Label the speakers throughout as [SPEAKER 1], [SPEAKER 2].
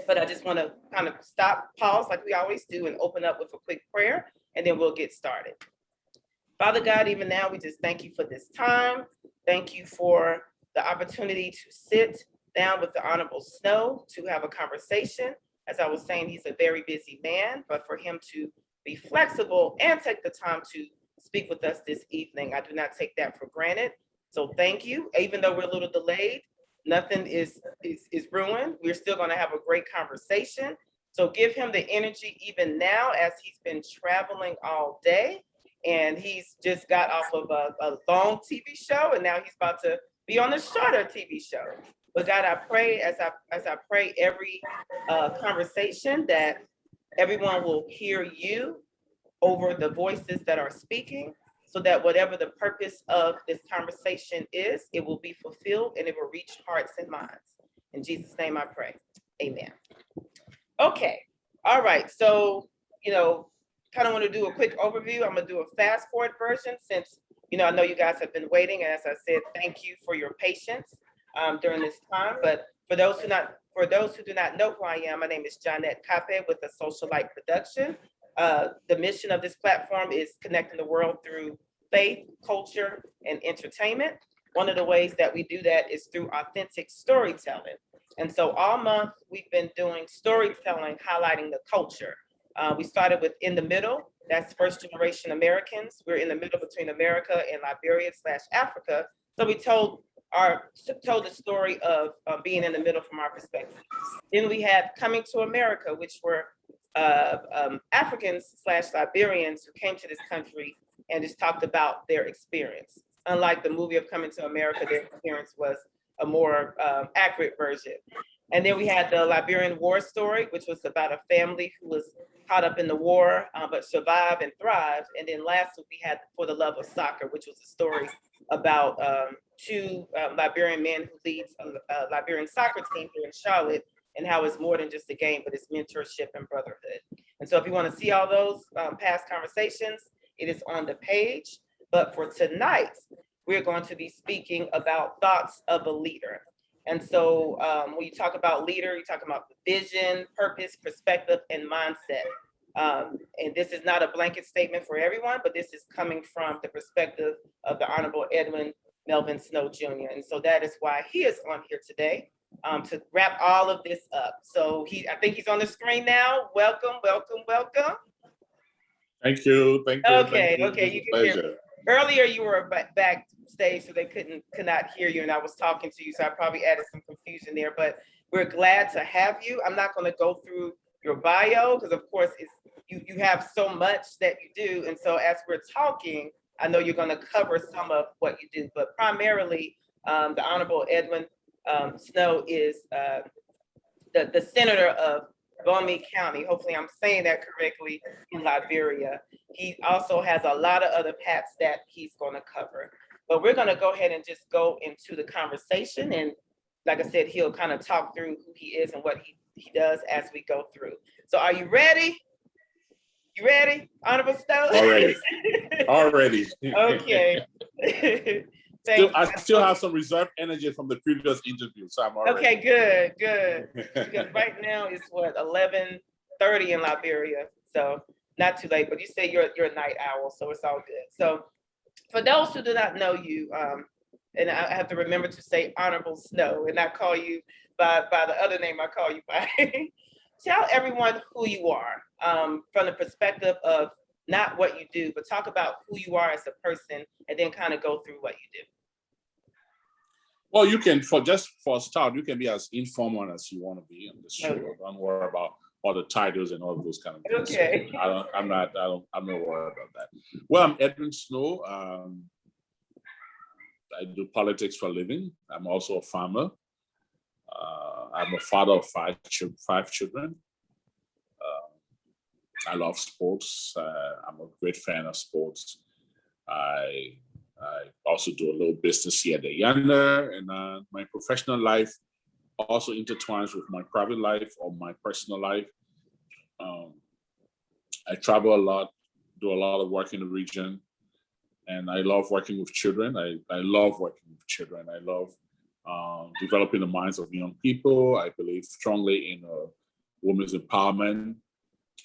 [SPEAKER 1] But I just want to kind of pause like we always do, and open up with a quick prayer, and then we'll get started. Father God, even now, we just thank you for this time. Thank you for the opportunity to sit down with the Honorable Snowe to have a conversation. As I was saying, he's a very busy man, but for him to be flexible and take the time to speak with us this evening, I do not take that for granted. So thank you. Even though we're a little delayed, nothing is ruined. We're still going to have a great conversation. So give him the energy even now, as he's been traveling all day. And he's just got off of a long TV show, and now he's about to be on a shorter TV show. But God, I pray as I pray every conversation, that everyone will hear you over the voices that are speaking, so that whatever the purpose of this conversation is, it will be fulfilled and it will reach hearts and minds. In Jesus' name I pray. Amen. Okay. All right. So, kind of want to do a quick overview. I'm going to do a fast forward version, since, I know you guys have been waiting. And as I said, thank you for your patience during this time. But for those who do not know who I am, my name is Jonette Cape with the Social Light Production. The mission of this platform is connecting the world through faith, culture, and entertainment. One of the ways that we do that is through authentic storytelling. And so all month we've been doing storytelling, highlighting the culture. We started with In the Middle. That's first generation Americans. We're in the middle between America and Liberia/Africa. So we told the story of being in the middle from our perspective. Then we had Coming to America, which were Africans/Liberians who came to this country and just talked about their experience. Unlike the movie of Coming to America, their experience was a more accurate version. And then we had the Liberian War Story, which was about a family who was caught up in the war, but survived and thrived. And then last week we had For the Love of Soccer, which was a story about two Liberian men who leads a Liberian soccer team here in Charlotte, and how it's more than just a game, but it's mentorship and brotherhood. And so if you want to see all those past conversations, it is on the page. But for tonight, we're going to be speaking about thoughts of a leader. And so when you talk about leader, you're talking about vision, purpose, perspective, and mindset. And this is not a blanket statement for everyone, but this is coming from the perspective of the Honorable Edwin Melvin Snowe Jr. And so that is why he is on here today, to wrap all of this up. So I think he's on the screen now. Welcome, welcome, welcome.
[SPEAKER 2] Thank you.
[SPEAKER 1] Okay, you can hear me. Earlier you were backstage, so they could not hear you, and I was talking to you, so I probably added some confusion there, but we're glad to have you. I'm not going to go through your bio, because of course you have so much that you do, and so as we're talking, I know you're going to cover some of what you do, but primarily the Honorable Edwin Snowe is the Senator of Bomi County. Hopefully I'm saying that correctly, in Liberia. He also has a lot of other hats that he's going to cover. But we're going to go ahead and just go into the conversation. And like I said, he'll kind of talk through who he is and what he does as we go through. So are you ready? You ready, Honorable Snowe?
[SPEAKER 2] Already.
[SPEAKER 1] Okay.
[SPEAKER 2] I still have some reserve energy from the previous interview, so I'm already.
[SPEAKER 1] Okay, good. Because right now it's 11:30 in Liberia, so not too late. But you say you're a night owl, so it's all good. So for those who do not know you, and I have to remember to say Honorable Snowe and not call you by the other name I call you by. Tell everyone who you are from the perspective of not what you do, but talk about who you are as a person, and then kind of go through what you do.
[SPEAKER 2] Well, you can, for a start, you can be as informal as you want to be on the show. Okay. Don't worry about all the titles and all of those kind of things.
[SPEAKER 1] Okay.
[SPEAKER 2] I'm not worried about that. Well, I'm Edwin Snowe. I do politics for a living. I'm also a farmer. I'm a father of five children. I love sports. I'm a great fan of sports. I also do a little business here at the Yonder, and my professional life also intertwines with my private life or my personal life. I travel a lot, do a lot of work in the region, and I love working with children. I love working with children. I love developing the minds of young people. I believe strongly in women's empowerment.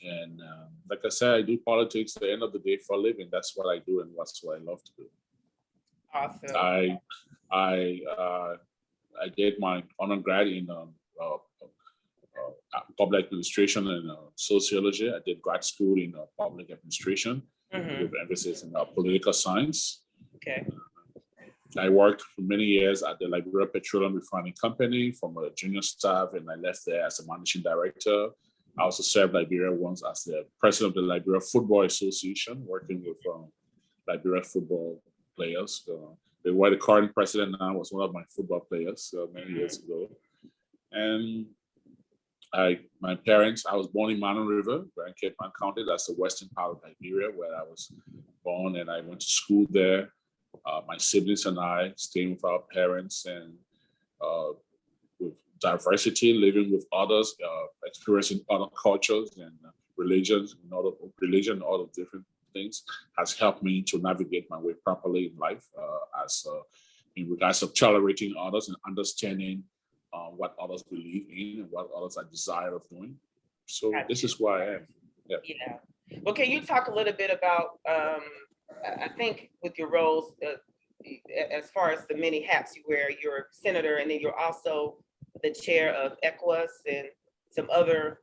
[SPEAKER 2] And like I said, I do politics at the end of the day for a living. That's what I do, and that's what I love to do.
[SPEAKER 1] Awesome.
[SPEAKER 2] I did my undergrad in public administration and sociology. I did grad school in public administration with emphasis in political science.
[SPEAKER 1] Okay.
[SPEAKER 2] I worked for many years at the Liberia Petroleum Refining Company from a junior staff, and I left there as a managing director. I also served Liberia once as the president of the Liberia Football Association, working with Liberia football players. The current president now was one of my football players many years ago. And my parents, I was born in Mano River, Grand Cape County. That's the western part of Liberia where I was born, and I went to school there. My siblings and I staying with our parents, and with diversity, living with others, experiencing other cultures and religions, and all the different things has helped me to navigate my way properly in life, in regards of tolerating others and understanding what others believe in and what others are desire of doing. So this is who I am. Yeah.
[SPEAKER 1] Well, can you talk a little bit about, I think with your roles, as far as the many hats you wear, you're a senator, and then you're also the chair of ECOWAS and some other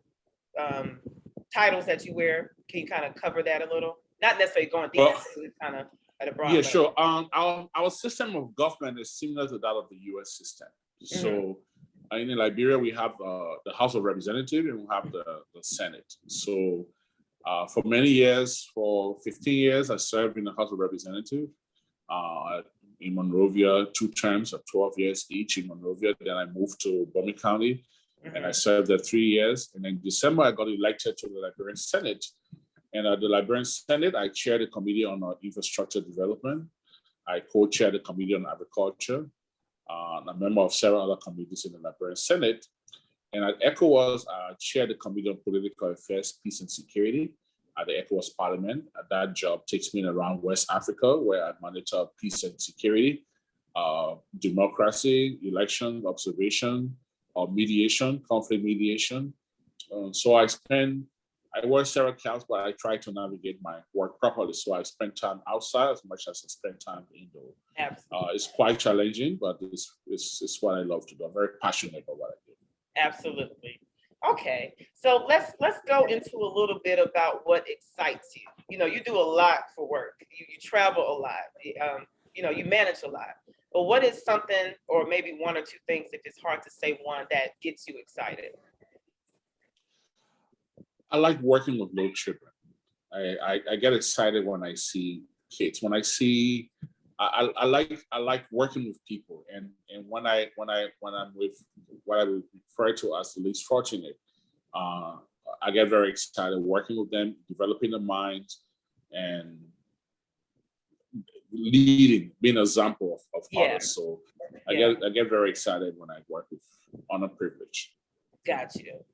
[SPEAKER 1] titles that you wear. Can you kind of cover that a little? Not necessarily going deep, kind of at a broad level.
[SPEAKER 2] Sure. Our system of government is similar to that of the U.S. system. So in Liberia, we have the House of Representatives and we have the Senate. So for many years, for 15 years, I served in the House of Representatives in Monrovia, 2 terms of 12 years each in Monrovia. Then I moved to Bomi County and I served there 3 years. And in December, I got elected to the Liberian Senate. And at the Liberian Senate, I chaired the Committee on Infrastructure Development. I co-chaired the Committee on Agriculture. I'm a member of several other committees in the Liberian Senate. And at ECOWAS, I chaired the Committee on Political Affairs, Peace and Security at the ECOWAS Parliament. That job takes me around West Africa, where I monitor peace and security, democracy, election observation, mediation, conflict mediation. So I wear several caps, but I try to navigate my work properly. So I spend time outside as much as I spend time indoor. It's quite challenging, but it's what I love to do. I'm very passionate about what I do.
[SPEAKER 1] Absolutely. Okay, so let's go into a little bit about what excites you. You know, you do a lot for work. You travel a lot. You manage a lot. But what is something, or maybe 1 or 2 things, if it's hard to say one, that gets you excited?
[SPEAKER 2] I like working with little children. I get excited when I see kids. When I see, I like working with people, and when I'm with what I would refer to as the least fortunate, I get very excited working with them, developing their minds, and leading, being an example of others. So I get very excited when I work with honor privilege.
[SPEAKER 1] Got you.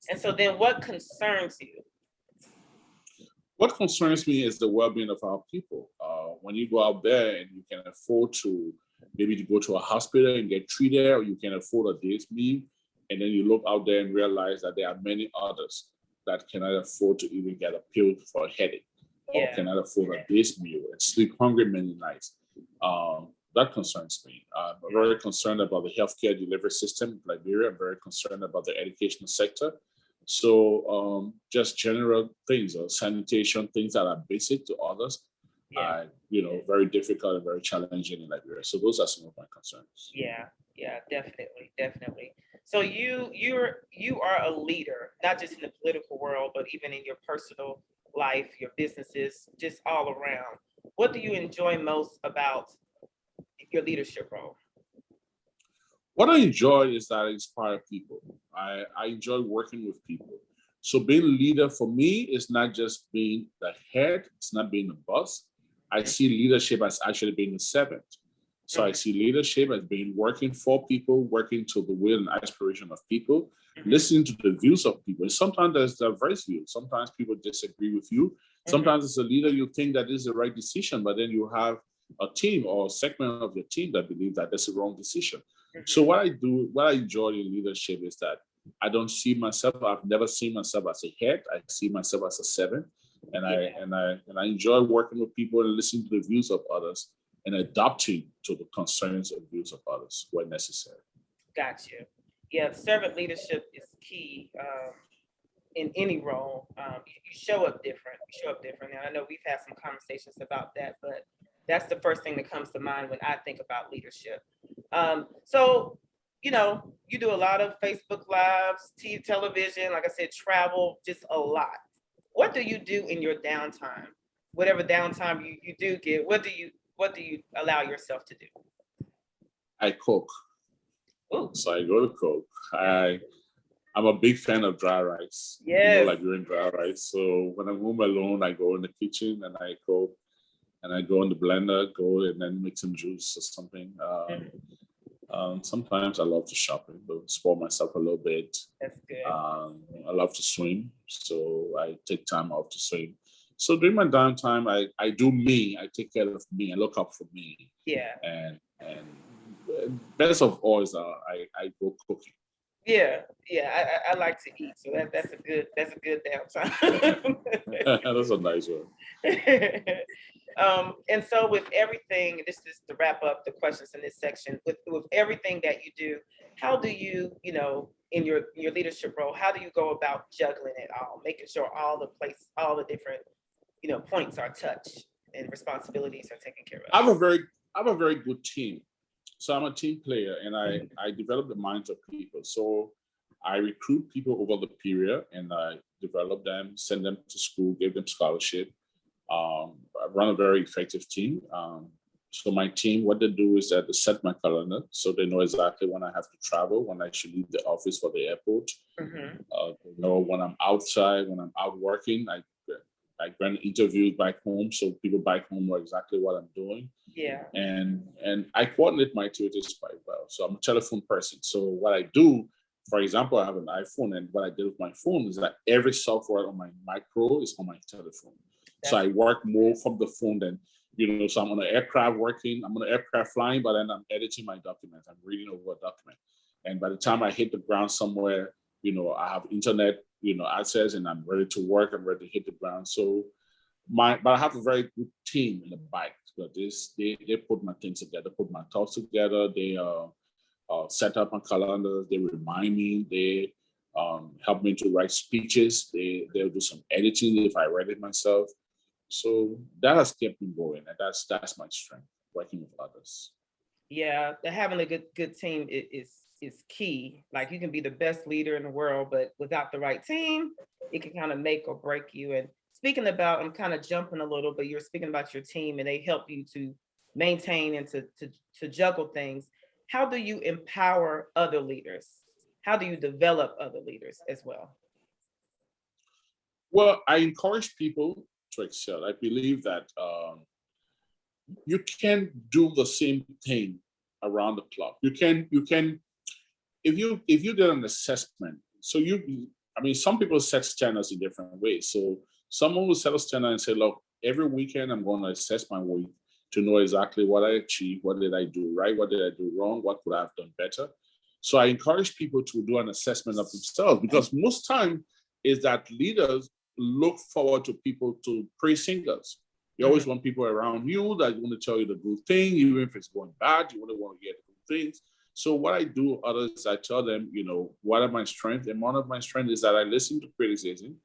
[SPEAKER 1] And so then what concerns you?
[SPEAKER 2] What concerns me is the well-being of our people. When you go out there and you can afford to go to a hospital and get treated, or you can afford a day's meal, and then you look out there and realize that there are many others that cannot afford to even get a pill for a headache, or cannot afford a day's meal and sleep hungry many nights. That concerns me. I'm very concerned about the healthcare delivery system in Liberia. I'm very concerned about the educational sector. So just general things, sanitation, things that are basic to others, very difficult and very challenging in Liberia. So those are some of my concerns.
[SPEAKER 1] Yeah, definitely. So you are a leader, not just in the political world, but even in your personal life, your businesses, just all around. What do you enjoy most about your leadership role?
[SPEAKER 2] What I enjoy is that I inspire people. I enjoy working with people. So being a leader for me is not just being the head, it's not being the boss. I see leadership as actually being the servant. So I see leadership as being working for people, working to the will and aspiration of people, listening to the views of people. And sometimes there's diverse views. Sometimes people disagree with you. Sometimes as a leader, you think that this is the right decision, but then you have a team or a segment of your team that believe that that's the wrong decision. So what I do, what I enjoy in leadership is that I don't see myself. I've never seen myself as a head. I see myself as a servant, and I enjoy working with people and listening to the views of others and adapting to the concerns and views of others when necessary.
[SPEAKER 1] Got you. Yeah, servant leadership is key in any role. You show up different. You show up different. And I know we've had some conversations about that, but that's the first thing that comes to mind when I think about leadership. So, you know, you do a lot of Facebook Lives, TV, television, like I said, travel, just a lot. What do you do in your downtime? Whatever downtime you do get, what do you allow yourself to do?
[SPEAKER 2] I cook.
[SPEAKER 1] Ooh.
[SPEAKER 2] So I go to cook. I'm a big fan of dry rice.
[SPEAKER 1] Yes.
[SPEAKER 2] Like doing dry rice. So when I'm home alone, I go in the kitchen and I cook, and I go in the blender, go and then make some juice or something. Sometimes I love to shop and spoil myself a little bit.
[SPEAKER 1] That's good.
[SPEAKER 2] I love to swim, so I take time off to swim. So during my downtime, I do me. I take care of me. I look up for me.
[SPEAKER 1] Yeah.
[SPEAKER 2] And best of all is I go cooking.
[SPEAKER 1] Yeah, I like to eat, so that's a good downtime.
[SPEAKER 2] That's a nice one.
[SPEAKER 1] And so with everything, this is to wrap up the questions in this section. With everything that you do, how do you, in your leadership role, how do you go about juggling it all, making sure all the different, points are touched and responsibilities are taken care of?
[SPEAKER 2] I have a very good team. So I'm a team player, and I develop the minds of people. So I recruit people over the period, and I develop them, send them to school, give them scholarship. I run a very effective team. So my team, what they do is that they set my calendar, so they know exactly when I have to travel, when I should leave the office for the airport. They know when I'm outside, when I'm out working. I grant interviews back home, so people back home know exactly what I'm doing.
[SPEAKER 1] Yeah.
[SPEAKER 2] And I coordinate my activities quite well. So I'm a telephone person. So what I do, for example, I have an iPhone, and what I did with my phone is that every software on my Pro is on my telephone. So I work more from the phone than, so I'm on an aircraft working, I'm on an aircraft flying, but then I'm editing my documents. I'm reading over a document. And by the time I hit the ground somewhere, I have internet, access, and I'm ready to work. I'm ready to hit the ground. So but I have a very good team in the back. But they put my things together, put my thoughts together. They set up my calendar. They remind me. They help me to write speeches. They'll do some editing if I read it myself. So that has kept me going, and that's my strength, working with others.
[SPEAKER 1] Yeah, having a good team is key. Like, you can be the best leader in the world, but without the right team, it can kind of make or break you. And speaking about, I'm kind of jumping a little, but you're speaking about your team and they help you to maintain and to juggle things. How do you empower other leaders? How do you develop other leaders as well?
[SPEAKER 2] Well, I encourage people to excel. I believe that you can do the same thing around the clock. You can if you did an assessment. So some people set standards in different ways. So someone will set a standard and say, look, every weekend I'm going to assess my week to know exactly what I achieved, what did I do right, what did I do wrong, what could I have done better. So I encourage people to do an assessment of themselves, because most time is that leaders look forward to people to praise singers. You always want people around you that want to tell you the good thing, even if it's going bad, you want to hear the good things. So what I do with others, I tell them, what are my strengths? And one of my strengths is that I listen to criticism.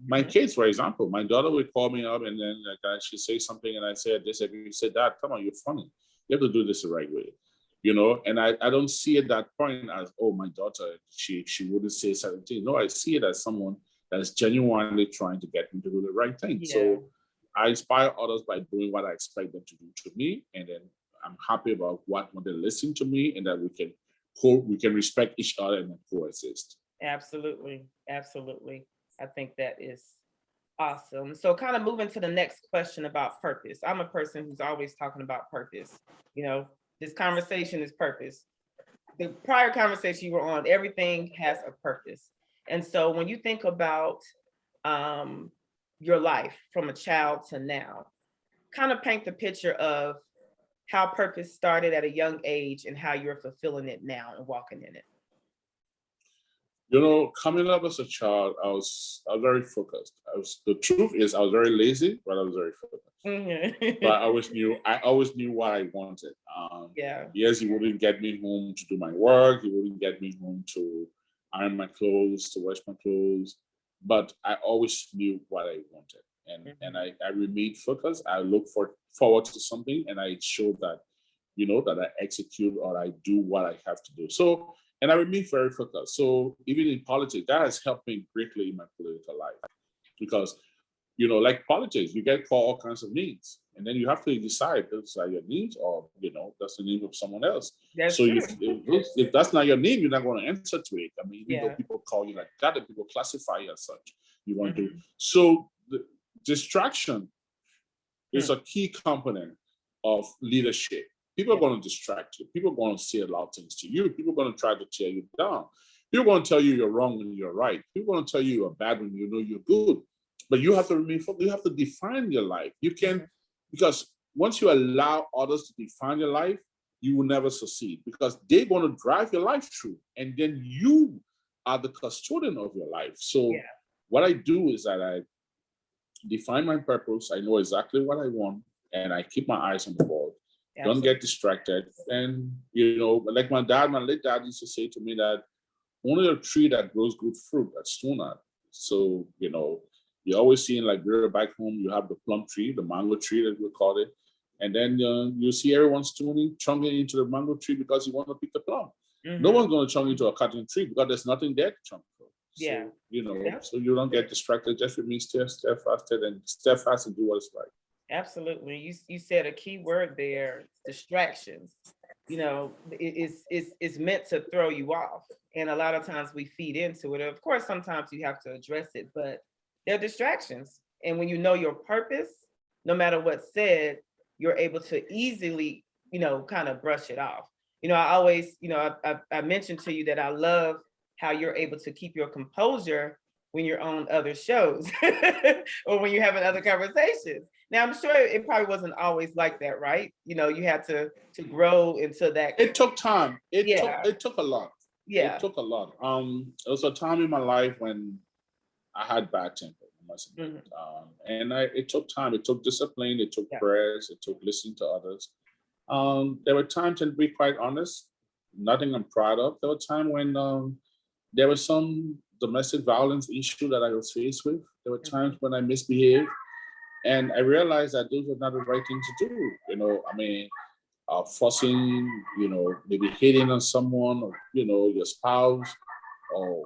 [SPEAKER 2] My kids, for example, my daughter would call me up and then she'd say something and I said this, and you said that, come on, you're funny. You have to do this the right way. And I don't see at that point as, oh, my daughter, she wouldn't say certain things. No, I see it as someone that is genuinely trying to get me to do the right thing. Yeah. So I inspire others by doing what I expect them to do to me. And then I'm happy about when they listen to me, and that we can respect each other and coexist.
[SPEAKER 1] Absolutely. Absolutely. I think that is awesome. So kind of moving to the next question about purpose. I'm a person who's always talking about purpose. This conversation is purpose. The prior conversation you were on, everything has a purpose. And so when you think about your life from a child to now, kind of paint the picture of how purpose started at a young age and how you're fulfilling it now and walking in it.
[SPEAKER 2] You know, coming up as a child, I was very focused. The truth is, I was very lazy, but I was very focused. But I always knew what I wanted.
[SPEAKER 1] Yeah.
[SPEAKER 2] Yes, he wouldn't get me home to do my work. He wouldn't get me home to iron my clothes, to wash my clothes. But I always knew what I wanted. And I remained focused. I look forward to something, and I show that, that I execute or I do what I have to do. So, and I remain very focused. So even in politics, that has helped me greatly in my political life. Because, like politics, you get called all kinds of names. And then you have to decide those are your names or, that's the name of someone else.
[SPEAKER 1] That's
[SPEAKER 2] so
[SPEAKER 1] true.
[SPEAKER 2] if that's not your name, you're not going to answer to it. I mean, even
[SPEAKER 1] Yeah.
[SPEAKER 2] though people call you like that and people classify you as such, you want to.
[SPEAKER 1] Mhm.
[SPEAKER 2] So the distraction is a key component of leadership. People are going to distract you. People are going to say a lot of things to you. People are going to try to tear you down. People are going to tell you you're wrong when you're right. People are going to tell you you're bad when you know you're good. But you have to remain focused. You have to define your life. You can, because once you allow others to define your life, you will never succeed because they're going to drive your life through. And then you are the custodian of your life. So what I do is that I define my purpose. I know exactly what I want, and I keep my eyes on the ball. Don't get distracted. And, like my late dad used to say to me that only a tree that grows good fruit, that's stone. So, you always see in Liberia back home, you have the plum tree, the mango tree that we call it. And then you see everyone chunking into the mango tree because you want to pick the plum. No one's going to chunk into a cotton tree because there's nothing there to chunk for. So, so you don't get distracted, just remain steadfast and do what is right.
[SPEAKER 1] Absolutely. You said a key word there, distractions. It's meant to throw you off. And a lot of times we feed into it. Of course, sometimes you have to address it, but they're distractions. And when you know your purpose, no matter what's said, you're able to easily, kind of brush it off. I always, I mentioned to you that I love how you're able to keep your composure when you're on other shows or when you're having other conversations. Now, I'm sure it probably wasn't always like that, right? You had to grow into that.
[SPEAKER 2] It took time. It took a lot.
[SPEAKER 1] Yeah.
[SPEAKER 2] It took a lot. There was a time in my life when I had bad temper. And it took time. It took discipline. It took prayers. It took listening to others. There were times, and to be quite honest, nothing I'm proud of. There were times when there was some domestic violence issue that I was faced with. There were times when I misbehaved. And I realized that those were not the right thing to do. Forcing, maybe hitting on someone or, your spouse or,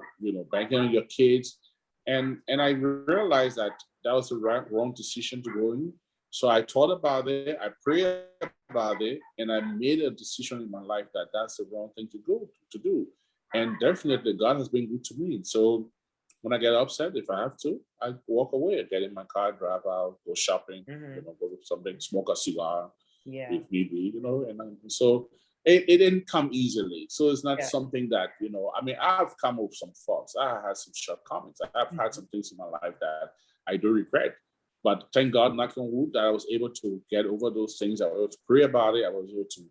[SPEAKER 2] banging on your kids. And I realized that was the wrong decision to go in. So I thought about it, I prayed about it, and I made a decision in my life that that's the wrong thing to do. And definitely God has been good to me. So when I get upset, if I have to, I walk away, get in my car, drive out, go shopping, go to something, smoke a cigar, if need be, and so it didn't come easily. So it's not something that, I've come with some faults. I had some shortcomings. I've had some things in my life that I do regret. But thank God, knock on wood, that I was able to get over those things. I was able to pray about it. I was able to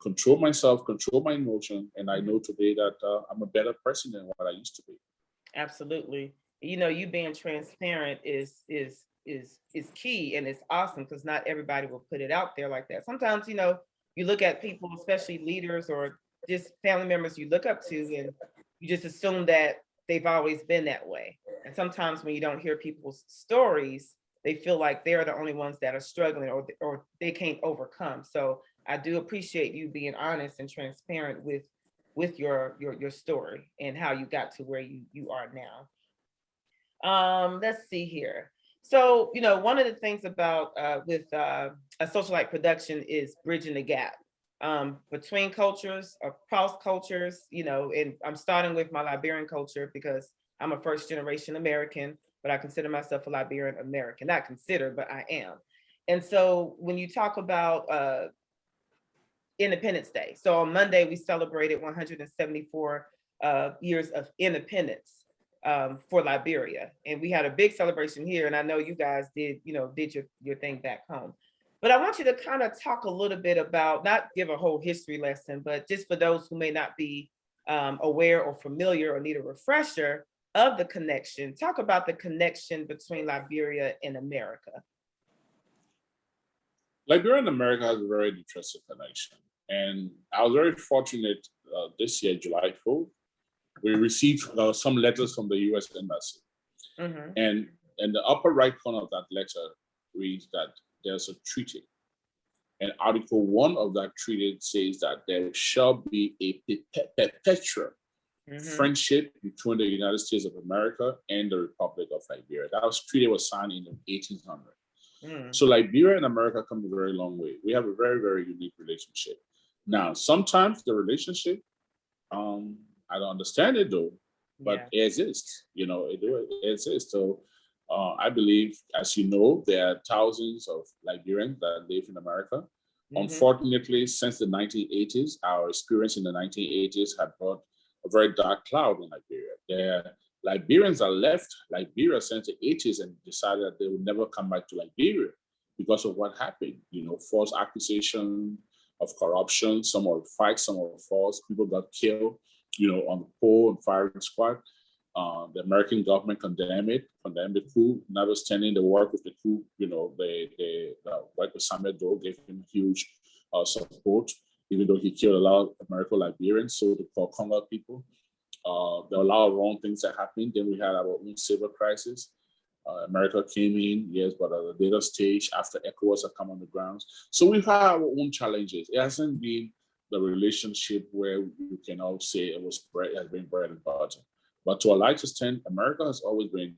[SPEAKER 2] control myself, control my emotion. And I know today that I'm a better person than what I used to be.
[SPEAKER 1] Absolutely. You being transparent is key, and it's awesome because not everybody will put it out there like that. Sometimes, you look at people, especially leaders or just family members you look up to, and you just assume that they've always been that way. And sometimes when you don't hear people's stories, they feel like they're the only ones that are struggling or they can't overcome. So I do appreciate you being honest and transparent with your story and how you got to where you are now. Let's see here. So, one of the things about with a socialite production is bridging the gap between cultures, across cultures, and I'm starting with my Liberian culture because I'm a first generation American, but I consider myself a Liberian American. Not consider, but I am. And so when you talk about Independence Day. So on Monday, we celebrated 174 years of independence for Liberia. And we had a big celebration here. And I know you guys did your thing back home. But I want you to kind of talk a little bit about, not give a whole history lesson, but just for those who may not be aware or familiar or need a refresher of the connection, talk about the connection between Liberia and America.
[SPEAKER 2] Liberia and America has a very interesting connection. And I was very fortunate this year, July 4th, we received some letters from the US Embassy.
[SPEAKER 1] Mm-hmm.
[SPEAKER 2] And in the upper right corner of that letter reads that there's a treaty. And Article 1 of that treaty says that there shall be a perpetual friendship between the United States of America and the Republic of Liberia. That treaty was signed in the 1800s. So Liberia and America come a very long way. We have a very, very unique relationship. Now, sometimes the relationship, I don't understand it though, but it exists, it exists. So I believe, as you know, there are thousands of Liberians that live in America. Unfortunately, since the 1980s, our experience in the 1980s had brought a very dark cloud in Liberia. There are Liberians that left Liberia since the 80s and decided that they would never come back to Liberia because of what happened. False accusation of corruption, some were fights, some were false. People got killed, on the pole and firing squad. The American government condemned the coup, notwithstanding the work with the coup. The work with Samuel Doe gave him huge support, even though he killed a lot of American Liberians, so the Congo people. There were a lot of wrong things that happened. Then we had our own civil crisis. America came in, yes, but at a later stage after ECOWAS had come on the grounds. So we've had our own challenges. It hasn't been the relationship where you can all say it has been bread and butter. But to a large extent, America has always been,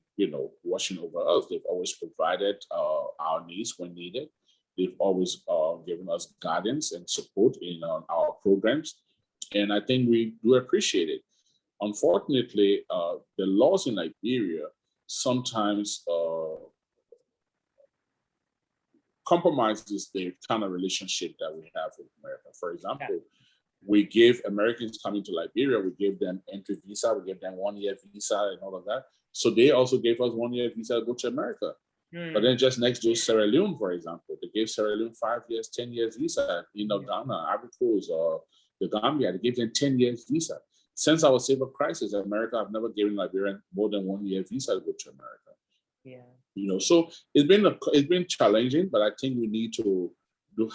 [SPEAKER 2] watching over us. They've always provided our needs when needed. They've always given us guidance and support in our programs. And I think we do appreciate it. Unfortunately, the laws in Liberia sometimes compromises the kind of relationship that we have with America. For example, we gave Americans coming to Liberia, we gave them entry visa, we gave them 1-year visa and all of that. So they also gave us 1-year visa to go to America. But then just next to Sierra Leone, for example, they gave Sierra Leone 5 years, 10 years visa. Ghana, Ivory Coast, or the Gambia, they gave them 10 years visa. Since our civil crisis, America have never given Liberian more than 1-year visa to go to America. So it's been challenging, but I think we need to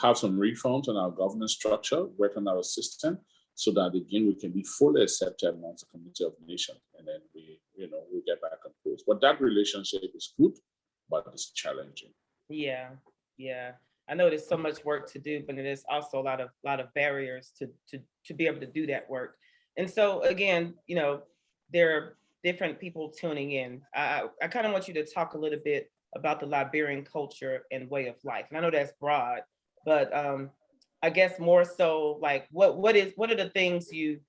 [SPEAKER 2] have some reforms on our governance structure, work on our system, so that again we can be fully accepted amongst the community of nations, and then we get back and forth. But that relationship is good, but it's challenging.
[SPEAKER 1] Yeah. I know there's so much work to do, but there's also a lot of barriers to be able to do that work. And so again, there are different people tuning in. I kind of want you to talk a little bit about the Liberian culture and way of life. And I know that's broad, but I guess more so like what are the things you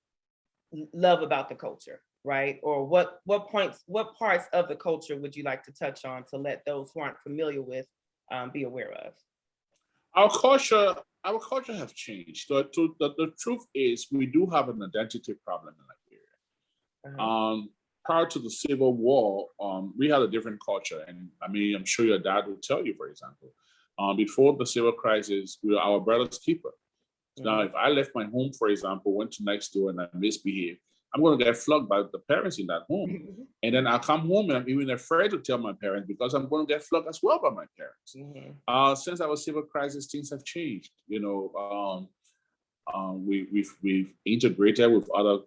[SPEAKER 1] love about the culture, right? Or what parts of the culture would you like to touch on to let those who aren't familiar with be aware of?
[SPEAKER 2] Our culture has changed. The truth is we do have an identity problem in Liberia. Prior to the Civil War, we had a different culture. And I mean, I'm sure your dad will tell you, for example, before the civil crisis, we were our brother's keeper. Now, if I left my home, for example, went to next door and I misbehaved, I'm going to get flogged by the parents in that home. And then I'll come home and I'm even afraid to tell my parents because I'm going to get flogged as well by my parents. Since our civil crisis, things have changed. We've integrated with other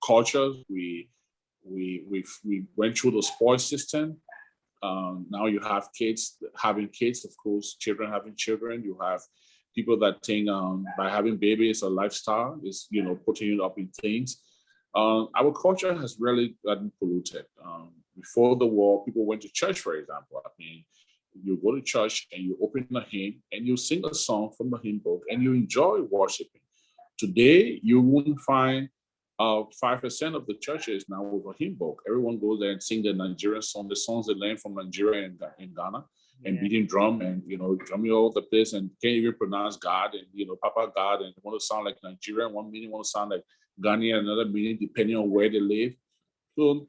[SPEAKER 2] cultures. We went through the sports system. Now you have kids having kids, of course, children having children. You have people that think by having babies a lifestyle is, putting you up in things. Our culture has really gotten polluted. Before the war, people went to church, for example. I mean, you go to church and you open a hymn and you sing a song from the hymn book and you enjoy worshiping. Today, you wouldn't find 5% of the churches now with a hymn book. Everyone goes there and sing the Nigerian song, the songs they learn from Nigeria and Ghana, and beating drum and drumming all over the place and can't even pronounce God and Papa God and want to sound like Nigerian. One meaning want to sound like Ghanaian, another meaning depending on where they live. So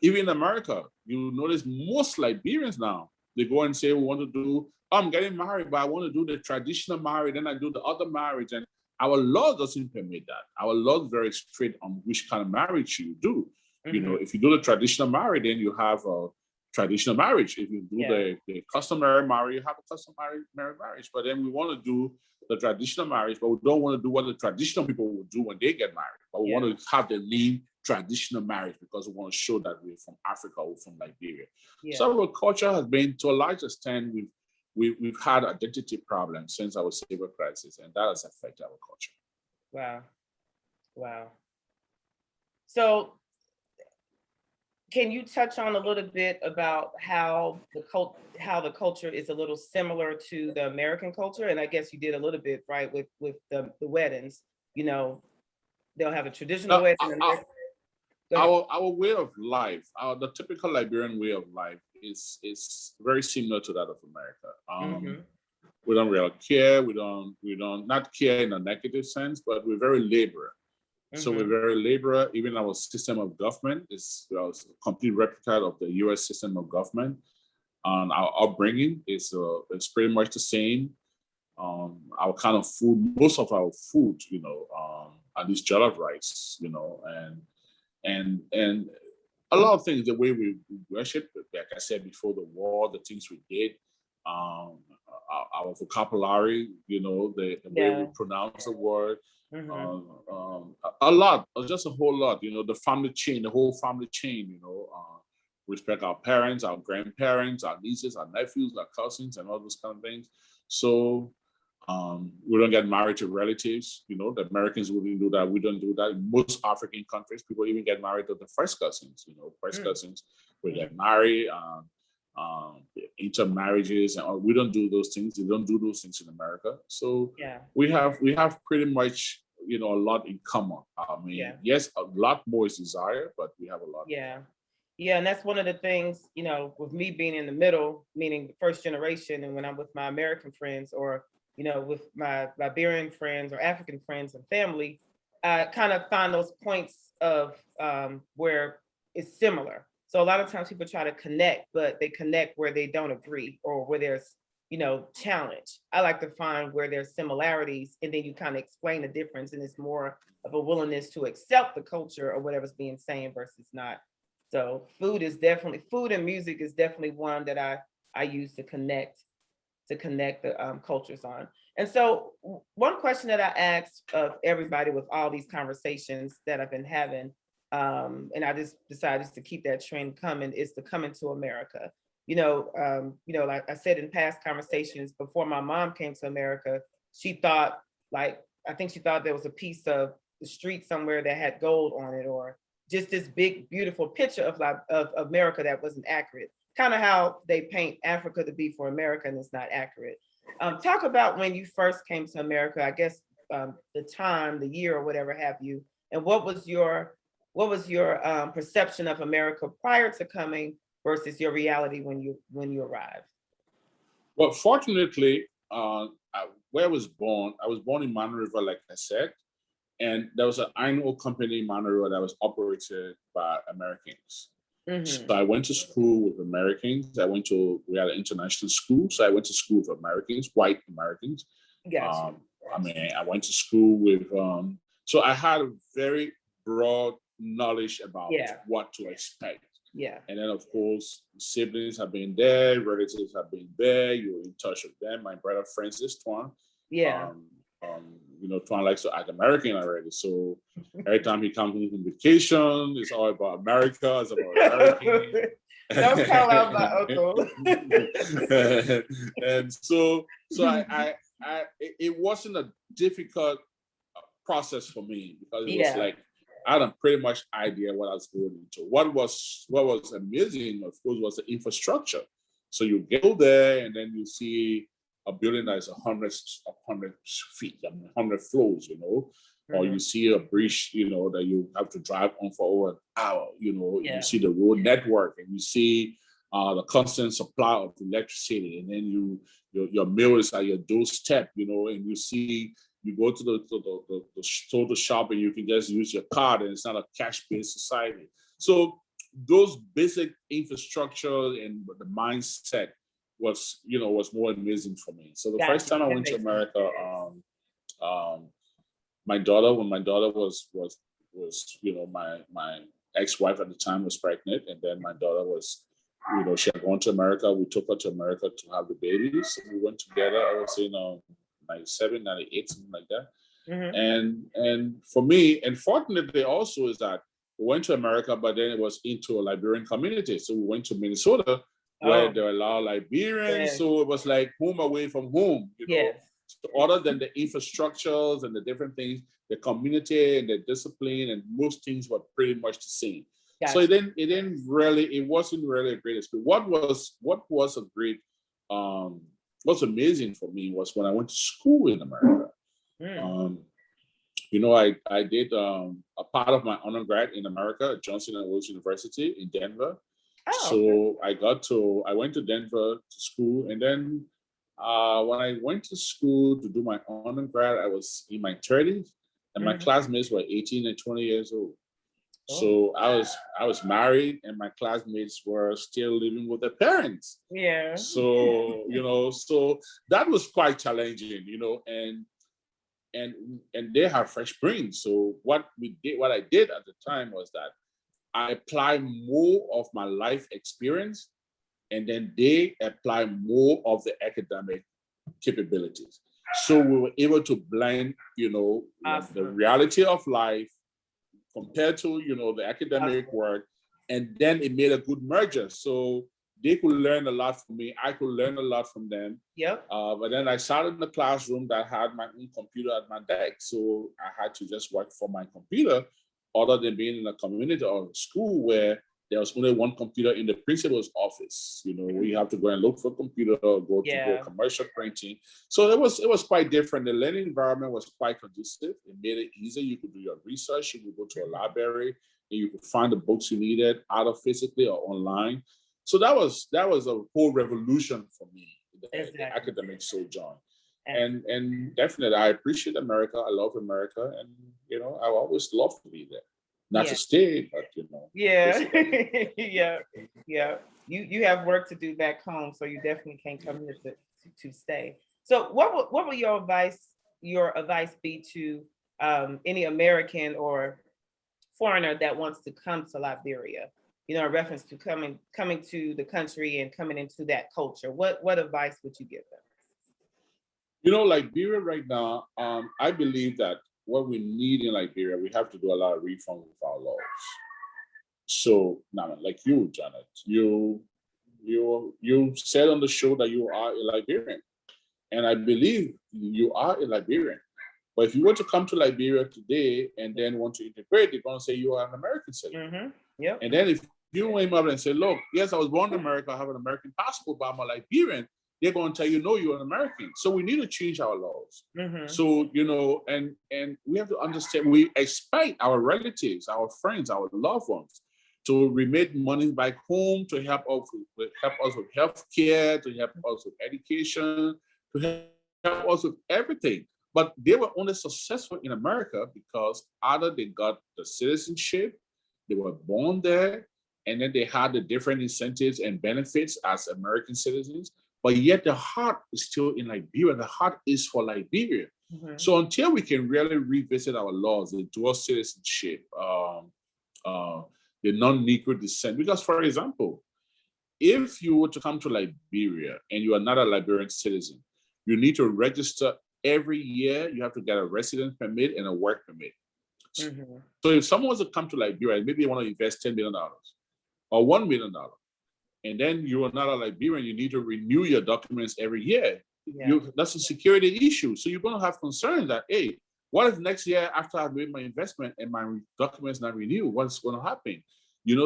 [SPEAKER 2] even in America, you notice most Liberians now They go and say, we want to do, oh, I'm getting married, but I want to do the traditional marriage, then I do the other marriage. And our law doesn't permit that. Our law is very strict on which kind of marriage you do. You know, if you do the traditional marriage, then you have a traditional marriage. If you do the customary marriage, you have a customary marriage. But then we want to do the traditional marriage, but we don't want to do what the traditional people would do when they get married. But we want to have the name traditional marriage because we want to show that we're from Africa or from Liberia. So our culture has been, to a large extent, we've had identity problems since our civil crisis, and that has affected our culture.
[SPEAKER 1] Wow. Wow. So can you touch on a little bit about how the culture is a little similar to the American culture? And I guess you did a little bit, right, with the weddings. You know, they'll have a traditional wedding.
[SPEAKER 2] Our way of life, the typical Liberian way of life is very similar to that of America. We don't really care. We don't not care in a negative sense, but we're very liberal. So we're very liberal. Even our system of government is a complete replica of the U.S. system of government. And our upbringing is pretty much the same. Our kind of food, most of our food, you know, are these jollof rice, you know, and a lot of things, the way we worship, like I said before the war, the things we did, our vocabulary, you know, the way we pronounce the word, a lot, just a whole lot, you know, the family chain, the whole family chain, you know, respect our parents, our grandparents, our nieces, our nephews, our cousins, and all those kind of things. So we don't get married to relatives, you know, the Americans wouldn't do that. We don't do that. In most African countries, people even get married to the first cousins, you know, first cousins. We get married, intermarriages, and we don't do those things. We don't do those things in America. So we have pretty much, you know, a lot in common. I mean, yes, a lot more is desired, but we have a lot.
[SPEAKER 1] Yeah, and that's one of the things, you know, with me being in the middle, meaning the first generation, and when I'm with my American friends or, you know, with my Liberian friends or African friends and family, I kind of find those points of where it's similar. So a lot of times people try to connect, but they connect where they don't agree or where there's, you know, challenge. I like to find where there's similarities, and then you kind of explain the difference, and it's more of a willingness to accept the culture or whatever's being said versus not. So food and music is definitely one that I use to connect the cultures on. And so one question that I asked of everybody with all these conversations that I've been having, and I just decided to keep that trend coming, is to come into America. You know, like I said in past conversations, before my mom came to America, she thought, I think she thought there was a piece of the street somewhere that had gold on it, or just this big, beautiful picture of America that wasn't accurate. Kind of how they paint Africa to be for America, and it's not accurate. Talk about when you first came to America, I guess the time, the year, or whatever have you, and what was your perception of America prior to coming versus your reality when you arrived?
[SPEAKER 2] Well, fortunately, where I was born in Mount River, like I said, and there was an iron ore company in Mount River that was operated by Americans. So I went to school with Americans. We had an international school, so I went to school with Americans, white Americans. I mean, I went to school with, so I had a very broad knowledge about what to expect. And then, of course, siblings have been there, relatives have been there. You're in touch with them. My brother Francis Twan. You know, Twan likes to act American already. So every time he comes home from vacation, it's all about America. It's about American.
[SPEAKER 1] Don't call out my uncle.
[SPEAKER 2] And so it wasn't a difficult process for me, because it was like I had a pretty much idea what I was going into. What was amazing, of course, was the infrastructure. So you go there and then you see a building that is 100 feet, 100 floors, you know, or you see a bridge, you know, that you have to drive on for over an hour, you know, you see the road network, and you see the constant supply of electricity, and then your meal is at your doorstep, you know, and you go to the shop and you can just use your card, and it's not a cash-based society. So those basic infrastructure and the mindset was more amazing for me. So the
[SPEAKER 1] Gotcha.
[SPEAKER 2] first time I
[SPEAKER 1] That
[SPEAKER 2] went to
[SPEAKER 1] makes
[SPEAKER 2] America,
[SPEAKER 1] sense.
[SPEAKER 2] my daughter, when my daughter was my ex-wife at the time was pregnant, and then my daughter was, she had gone to America. We took her to America to have the baby. So we went together. I was in 97, 98, something like that. And for me, unfortunately, also is that we went to America, but then it was into a Liberian community. So we went to Minnesota, where there are a lot of Liberians.
[SPEAKER 1] Yes.
[SPEAKER 2] So it was like home away from home,
[SPEAKER 1] Yes.
[SPEAKER 2] So other than the infrastructures and the different things, the community and the discipline and most things were pretty much the same.
[SPEAKER 1] Gotcha.
[SPEAKER 2] So it wasn't really a great experience. What was amazing for me was when I went to school in America. I did a part of my undergrad in America at Johnson and Wales University in Denver.
[SPEAKER 1] Oh,
[SPEAKER 2] so I went to Denver to school, and then when I went to school to do my undergrad, I was in my 30s, and my classmates were 18 and 20 years old. So I was married, and my classmates were still living with their parents.
[SPEAKER 1] Yeah.
[SPEAKER 2] So so that was quite challenging, and they have fresh brains. So what I did at the time was that I applied more of my life experience, and then they apply more of the academic capabilities. So we were able to blend,
[SPEAKER 1] Awesome.
[SPEAKER 2] the reality of life compared to, the academic work, and then it made a good merger. So they could learn a lot from me. I could learn a lot from them.
[SPEAKER 1] Yep.
[SPEAKER 2] But then I started in the classroom that had my own computer at my desk. So I had to just work for my computer, other than being in a community or school where there was only one computer in the principal's office. We have to go and look for a computer or go to commercial printing. So it was quite different. The learning environment was quite conducive. It made it easier. You could do your research. You could go to a library and you could find the books you needed, either physically or online. So that was a whole revolution for me, the academic sojourn. And definitely, I appreciate America. I love America, and I always love to be there. Not to stay, but
[SPEAKER 1] Yeah, yeah. You have work to do back home, so you definitely can't come here to stay. So, what will your advice be to any American or foreigner that wants to come to Liberia? In reference to coming to the country and coming into that culture. What advice would you give them?
[SPEAKER 2] Liberia right now, I believe that what we need in Liberia, we have to do a lot of reform with our laws. So now, like you, Janet, you said on the show that you are a Liberian, and I believe you are a Liberian. But if you were to come to Liberia today and then want to integrate, they're going to say you are an American citizen.
[SPEAKER 1] Yep.
[SPEAKER 2] And then if you came up and say, look, yes, I was born in America, I have an American passport, but I'm a Liberian, they're going to tell you, no, you're an American. So we need to change our laws. So, and we have to understand, we expect our relatives, our friends, our loved ones to remit money back home to help us with health care, to help us with education, to help us with everything. But they were only successful in America because either they got the citizenship, they were born there, and then they had the different incentives and benefits as American citizens, but yet the heart is still in Liberia. The heart is for Liberia. So until we can really revisit our laws, the dual citizenship, the non-Negro descent, because for example, if you were to come to Liberia and you are not a Liberian citizen, you need to register every year. You have to get a residence permit and a work permit. So if someone wants to come to Liberia, maybe they want to invest $10 million or $1 million, and then you are not a Liberian, you need to renew your documents every year. That's a security issue. So you're going to have concerns that, hey, what if next year after I've made my investment and my documents not renewed, what's going to happen?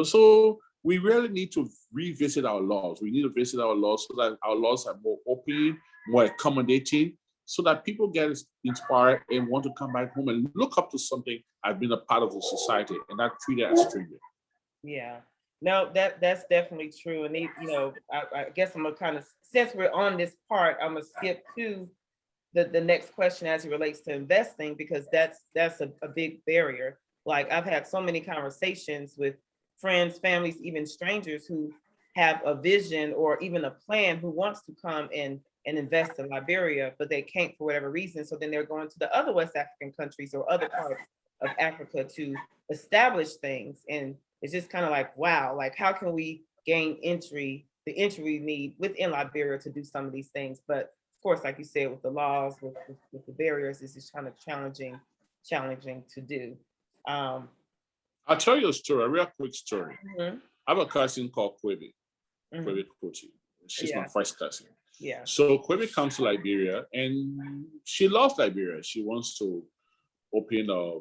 [SPEAKER 2] So we really need to revisit our laws. We need to visit our laws so that our laws are more open, more accommodating, so that people get inspired and want to come back home and look up to something I've been a part of the society and not treat it as stranger.
[SPEAKER 1] Yeah, no, that's definitely true. And I guess I'm gonna kind of, since we're on this part, I'm gonna skip to the next question as it relates to investing, because that's a big barrier. Like I've had so many conversations with friends, families, even strangers who have a vision or even a plan who wants to come and invest in Liberia, but they can't for whatever reason. So then they're going to the other West African countries or other parts of Africa to establish things. And it's just kind of like, wow, like how can we gain the entry we need within Liberia to do some of these things? But of course, like you said, with the laws, with the barriers, this is kind of challenging to do.
[SPEAKER 2] I'll tell you a story, a real quick story.
[SPEAKER 1] Mhm.
[SPEAKER 2] I have a cousin called Kwebe,
[SPEAKER 1] Mhm.
[SPEAKER 2] Kwebe Kuti. She's my
[SPEAKER 1] Yeah.
[SPEAKER 2] first cousin.
[SPEAKER 1] Yeah.
[SPEAKER 2] So Kwebe comes to Liberia and she loves Liberia. She wants to open a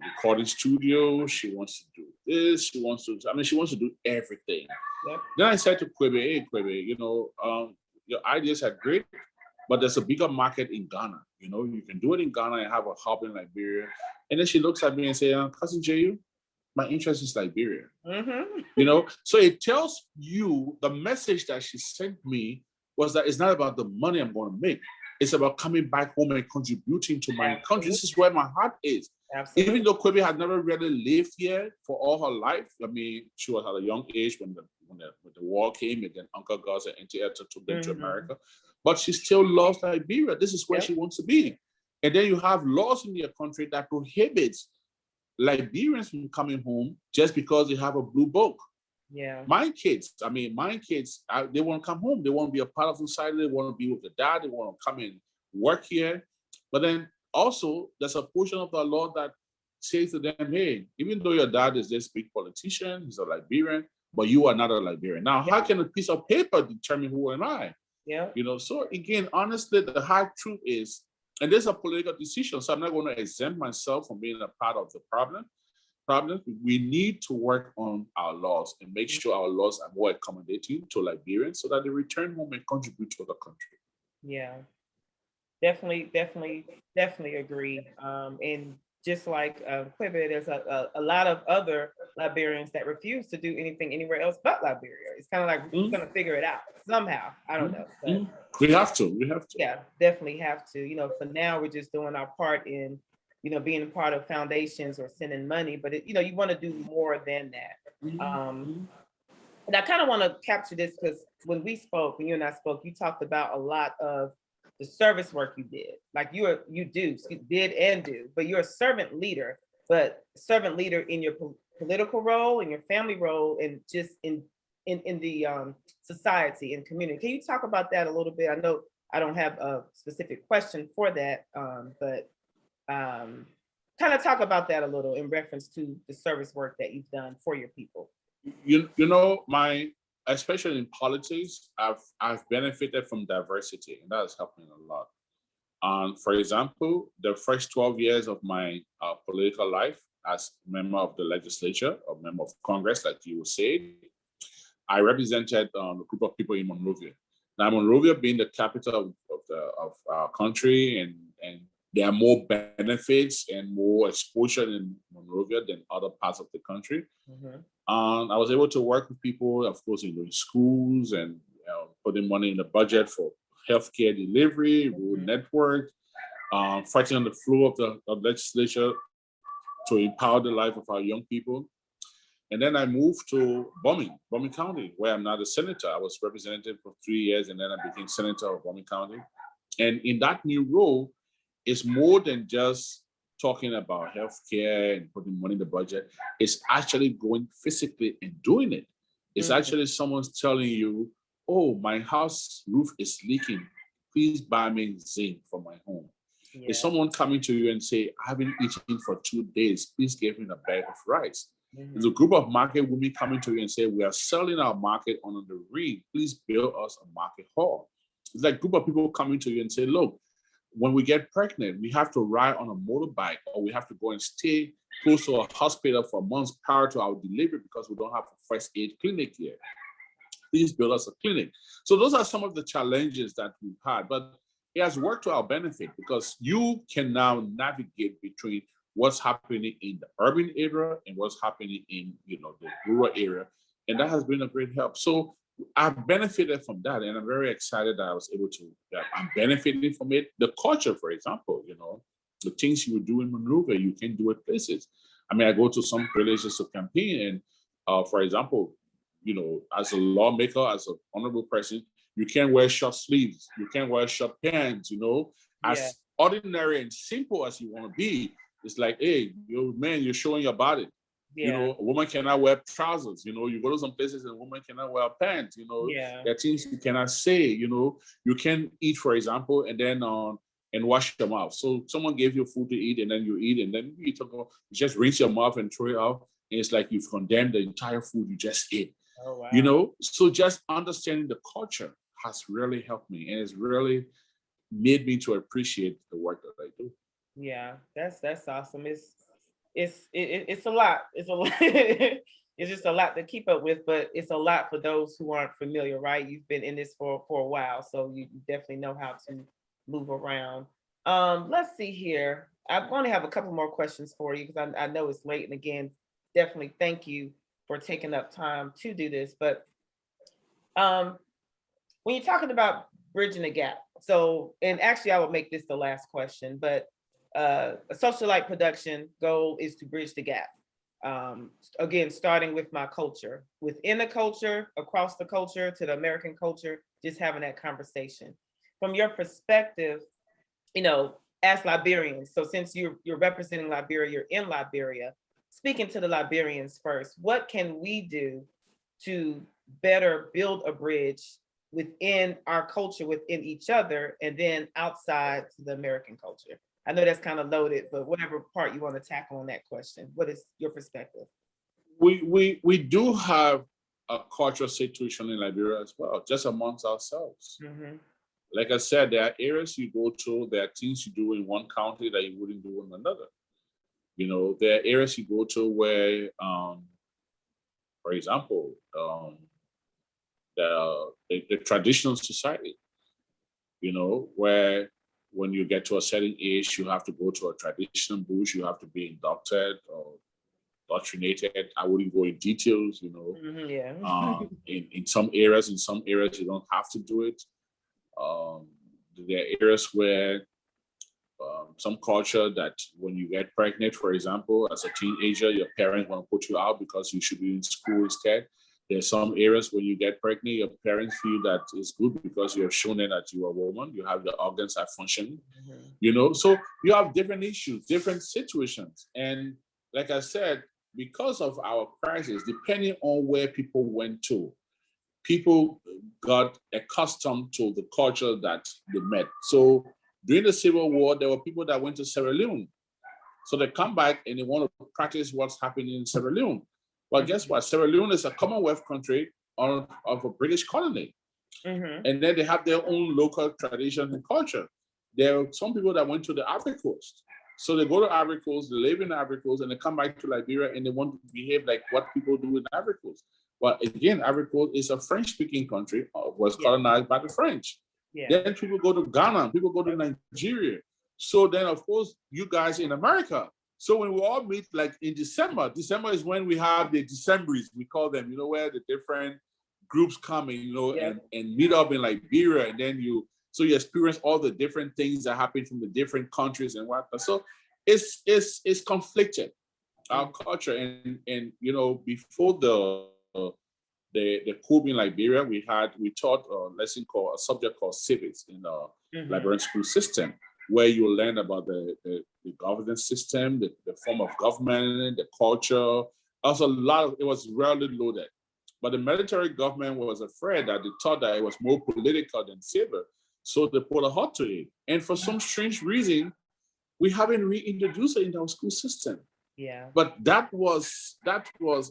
[SPEAKER 2] recording studio. She wants to do this. She wants to do everything.
[SPEAKER 1] Yep.
[SPEAKER 2] Then I said to Kwebe, hey, Kwebe, your ideas are great, but there's a bigger market in Ghana. You can do it in Ghana and have a hub in Liberia. And then she looks at me and says, Cousin J.U., my interest is Liberia.
[SPEAKER 1] Mm-hmm.
[SPEAKER 2] So it tells you the message that she sent me was that it's not about the money I'm going to make. It's about coming back home and contributing to my country. This is where my heart is.
[SPEAKER 1] Absolutely.
[SPEAKER 2] Even though Kwebe had never really lived here for all her life. I mean, she was at a young age when the war came, and then Uncle Gaza and Auntie Etta took them to America. But she still loves Liberia. This is where she wants to be. And then you have laws in your country that prohibits Liberians from coming home just because they have a blue book.
[SPEAKER 1] Yeah.
[SPEAKER 2] My kids, they want to come home. They want to be a part of society. They want to be with the dad. They want to come and work here. But then also, there's a portion of the law that says to them, hey, even though your dad is this big politician, he's a Liberian, but you are not a Liberian. Now, how can a piece of paper determine who am I?
[SPEAKER 1] Yeah.
[SPEAKER 2] So again, honestly, the hard truth is, and there's a political decision, so I'm not going to exempt myself from being a part of the problem. We need to work on our laws and make sure our laws are more accommodating to Liberians so that they return home and contribute to the country.
[SPEAKER 1] Yeah, definitely agree. And just like Kwebe, there's a lot of other Liberians that refuse to do anything anywhere else but Liberia. It's kind of like we're going to figure it out somehow. I don't know. But
[SPEAKER 2] we have to.
[SPEAKER 1] Yeah, definitely have to. For now, we're just doing our part in being a part of foundations or sending money, but you want to do more than that. And I kind of want to capture this because when you and I spoke, you talked about a lot of the service work you did. Like you did and do, but you're a servant leader, in your political role, in your family role, and just in the society and community. Can you talk about that a little bit? I know I don't have a specific question for that, but kind of talk about that a little in reference to the service work that you've done for your people.
[SPEAKER 2] Especially in politics, I've benefited from diversity, and that has helped me a lot. For example, the first 12 years of my political life as member of the legislature or member of Congress, like you would say, I represented a group of people in Monrovia. Now, Monrovia being the capital of our country, and there are more benefits and more exposure in Monrovia than other parts of the country. And I was able to work with people, of course, in schools and putting money in the budget for healthcare delivery, road network, fighting on the floor of the legislature to empower the life of our young people. And then I moved to Bomi County, where I'm now the senator. I was representative for 3 years, and then I became senator of Bomi County. And in that new role, it's more than just talking about healthcare and putting money in the budget. It's actually going physically and doing it. It's actually someone's telling you, oh, my house roof is leaking. Please buy me zinc for my home. Yeah. It's someone coming to you and say, I haven't eaten for 2 days. Please give me a bag of rice. There's a group of market women coming to you and say, we are selling our market on the ring. Please build us a market hall. It's like a group of people coming to you and say, look, when we get pregnant, we have to ride on a motorbike, or we have to go and stay close to a hospital for months prior to our delivery because we don't have a first aid clinic here. Please build us a clinic. So those are some of the challenges that we've had, but it has worked to our benefit because you can now navigate between what's happening in the urban area and what's happening in the rural area, and that has been a great help. So I've benefited from that, and I'm very excited that I was able to. I'm benefiting from it. The culture, for example, the things you would do in Monrovia, you can do at places. I mean, I go to some villages to campaign, and for example, as a lawmaker, as an honorable person, you can't wear short sleeves, you can't wear short pants, as ordinary and simple as you want to be. It's like, hey, man, you're showing your body.
[SPEAKER 1] Yeah.
[SPEAKER 2] A woman cannot wear trousers. You go to some places and a woman cannot wear pants. There are things you cannot say. You can't eat, for example, and then and wash your mouth. So someone gave you food to eat, and then you eat, and then you just rinse your mouth and throw it out. And it's like you've condemned the entire food you just ate.
[SPEAKER 1] Oh, wow.
[SPEAKER 2] So just understanding the culture has really helped me, and it's really made me to appreciate the work that I do.
[SPEAKER 1] Yeah, that's awesome. It's a lot. It's a lot. It's just a lot to keep up with, but it's a lot for those who aren't familiar, right? You've been in this for a while, so you definitely know how to move around. Let's see here. I'm going to have a couple more questions for you because I know it's late, and again, definitely thank you for taking up time to do this. But when you're talking about bridging the gap, and actually I will make this the last question, but a socialite production goal is to bridge the gap. Again, starting with my culture, within the culture, across the culture, to the American culture, just having that conversation. From your perspective, as Liberians, so since you're representing Liberia, you're in Liberia, speaking to the Liberians first, what can we do to better build a bridge within our culture, within each other, and then outside to the American culture? I know that's kind of loaded, but whatever part you want to tackle on that question, what is your perspective?
[SPEAKER 2] We do have a cultural situation in Liberia as well, just amongst ourselves.
[SPEAKER 1] Mm-hmm.
[SPEAKER 2] Like I said, there are areas you go to, there are things you do in one county that you wouldn't do in another. There are areas you go to where, for example, the traditional society, where when you get to a certain age, you have to go to a traditional bush, you have to be inducted or indoctrinated. I wouldn't go in details,
[SPEAKER 1] Mm-hmm, yeah.
[SPEAKER 2] in some areas you don't have to do it. There are areas where some culture that when you get pregnant, for example, as a teenager, your parents want to put you out because you should be in school instead. There's some areas when you get pregnant, your parents feel that it's good because you have shown them that you are a woman, you have the organs are functioning, So you have different issues, different situations. And like I said, because of our crisis, depending on where people went to, people got accustomed to the culture that they met. So during the Civil War, there were people that went to Sierra Leone. So they come back and they want to practice what's happening in Sierra Leone. Well, guess what? Sierra Leone is a Commonwealth country of a British colony.
[SPEAKER 1] Mm-hmm.
[SPEAKER 2] And then they have their own local tradition and culture. There are some people that went to the Ivory Coast. So they go to Ivory Coast, they live in Ivory Coast, and they come back to Liberia and they want to behave like what people do in Ivory Coast. Well, again, Ivory Coast is a French-speaking country, was colonized by the French.
[SPEAKER 1] Yeah.
[SPEAKER 2] Then people go to Ghana, people go to Nigeria. So then, of course, you guys in America. So when we all meet, like in December is when we have the Decembrists, we call them, where the different groups come and meet up in Liberia, and then you experience all the different things that happen from the different countries and whatnot. So it's conflicted, our culture, and before the coup in Liberia, we taught a subject called civics in the Liberian school system, where you learn about the governance system, the form of government, the culture. It was rarely loaded. But the military government was afraid that they thought that it was more political than civil. So they put a halt to it. And for some strange reason, we haven't reintroduced it into our school system.
[SPEAKER 1] Yeah.
[SPEAKER 2] But that was,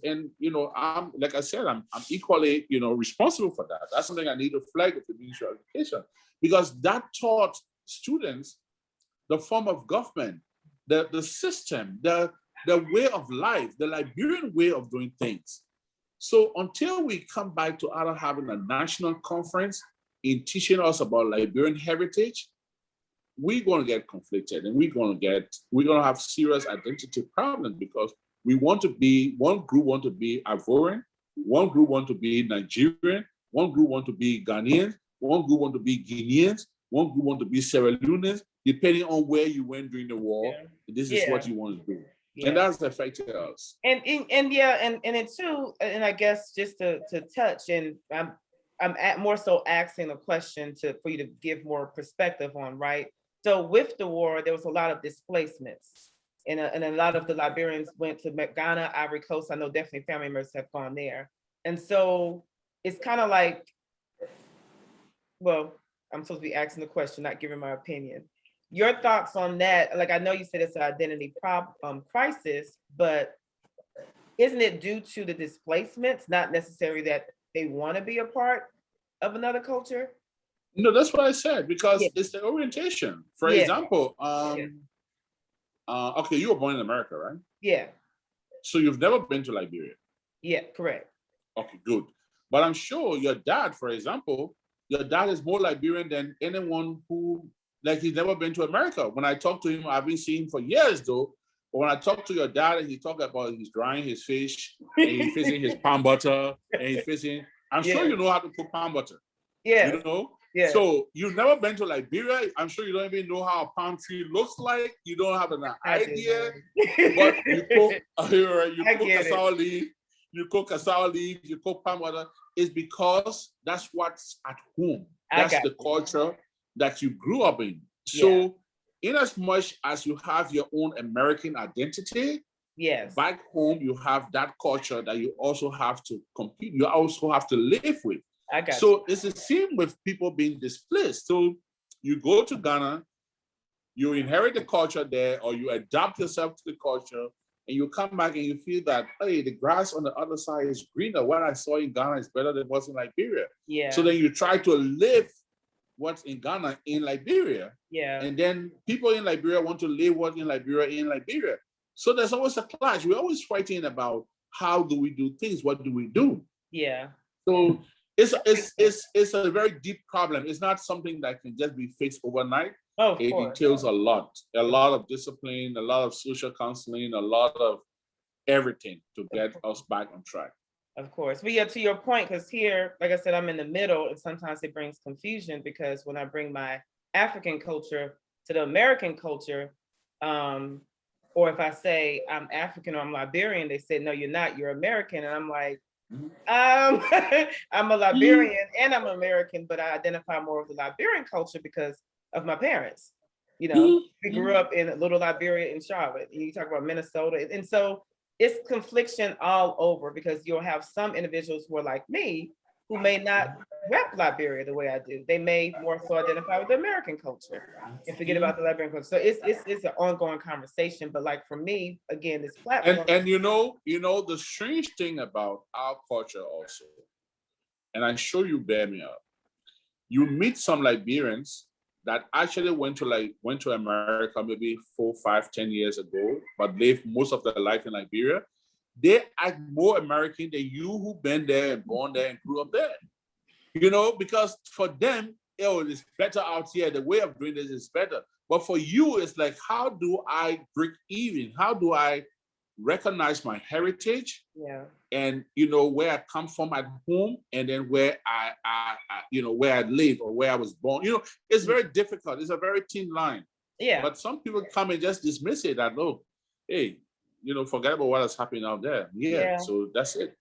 [SPEAKER 2] and I'm like I said, I'm equally, responsible for that. That's something I need to flag with the Ministry of Education, because that taught students the form of government, the system, the way of life, the Liberian way of doing things. So until we come back to either having a national conference in teaching us about Liberian heritage, we're going to get conflicted, and we're going to have serious identity problems, because one group want to be Ivorian, one group want to be Nigerian, one group want to be Ghanaians, one group want to be Guineans, one group want to be Sierra Leoneans, depending on where you went during the war. This is what you want to do.
[SPEAKER 1] Yeah.
[SPEAKER 2] And that's affected us.
[SPEAKER 1] And yeah, and it too, and I guess just to touch, and I'm more so asking a question for you to give more perspective on, right? So with the war, there was a lot of displacements, and a lot of the Liberians went to Ghana, Ivory Coast. I know definitely family members have gone there, and so it's kind of like, well, I'm supposed to be asking the question, not giving my opinion. Your thoughts on that? Like, I know you said it's an identity crisis, but isn't it due to the displacements, not necessarily that they want to be a part of another culture?
[SPEAKER 2] No, that's what I said, because
[SPEAKER 1] Yeah.
[SPEAKER 2] it's the orientation. For
[SPEAKER 1] Yeah.
[SPEAKER 2] example,
[SPEAKER 1] Yeah.
[SPEAKER 2] okay, you were born in America, right?
[SPEAKER 1] Yeah.
[SPEAKER 2] So you've never been to Liberia.
[SPEAKER 1] Yeah, correct.
[SPEAKER 2] Okay, good. But I'm sure your dad, for example, your dad is more Liberian than anyone who, like, he's never been to America. When I talk to him, I've been seeing him for years though. But when I talk to your dad and he talk about he's drying his fish and he's fixing his palm butter and he's fixing, I'm sure
[SPEAKER 1] Yeah.
[SPEAKER 2] you know how to cook palm butter.
[SPEAKER 1] Yeah.
[SPEAKER 2] You know?
[SPEAKER 1] Yeah.
[SPEAKER 2] So you've never been to Liberia. I'm sure you don't even know how a palm tree looks like. You don't have an idea. But you cook, you cook cassava leaf, you cook cassava leaf, you cook palm butter. It's because that's what's at home. That's the culture that you grew up in. So in as much as you have your own American identity,
[SPEAKER 1] yes,
[SPEAKER 2] back home you have that culture that you also have to compete, you also have to live with. So it's the same with people being displaced. So you go to Ghana, you inherit the culture there, or you adapt yourself to the culture, and you come back and you feel that, hey, the grass on the other side is greener. What I saw in Ghana is better than what's in Liberia.
[SPEAKER 1] Yeah.
[SPEAKER 2] So then you try to live what's in Ghana in Liberia.
[SPEAKER 1] Yeah.
[SPEAKER 2] And then people in Liberia want to live what's in Liberia. So there's always a clash. We're always fighting about how do we do things? What do we do?
[SPEAKER 1] Yeah.
[SPEAKER 2] So it's a very deep problem. It's not something that can just be fixed overnight.
[SPEAKER 1] Oh,
[SPEAKER 2] it entails a lot of discipline, a lot of social counseling, a lot of everything to get us back on track.
[SPEAKER 1] Of course. But yeah, to your point, because here, like I said, I'm in the middle, and sometimes it brings confusion because when I bring my African culture to the American culture, or if I say I'm African or I'm Liberian, they say, no, you're not, you're American. And I'm like, I'm a Liberian and I'm American, but I identify more with the Liberian culture because of my parents. You know, we grew up in Little Liberia in Charlotte. You talk about Minnesota. And so it's confliction all over, because you'll have some individuals who are like me who may not rep Liberia the way I do. They may more so identify with the American culture and forget about the Liberian culture. So it's an ongoing conversation. But like for me, again, this platform.
[SPEAKER 2] And you know the strange thing about our culture also, and I'm sure you bear me up, you meet some Liberians that actually went to America maybe 4, 5, 10 years ago, but lived most of their life in Liberia. They act more American than you who've been there and born there and grew up there. You know, because for them, oh, it's better out here. The way of doing this is better. But for you, it's like, how do I break even? How do I recognize my heritage?
[SPEAKER 1] Yeah.
[SPEAKER 2] And where I come from at home, and then where I where I live or where I was born. It's very difficult. It's a very thin line.
[SPEAKER 1] Yeah.
[SPEAKER 2] But some people come and just dismiss it that, oh, hey, forget about what is happening out there. Yeah. So that's it.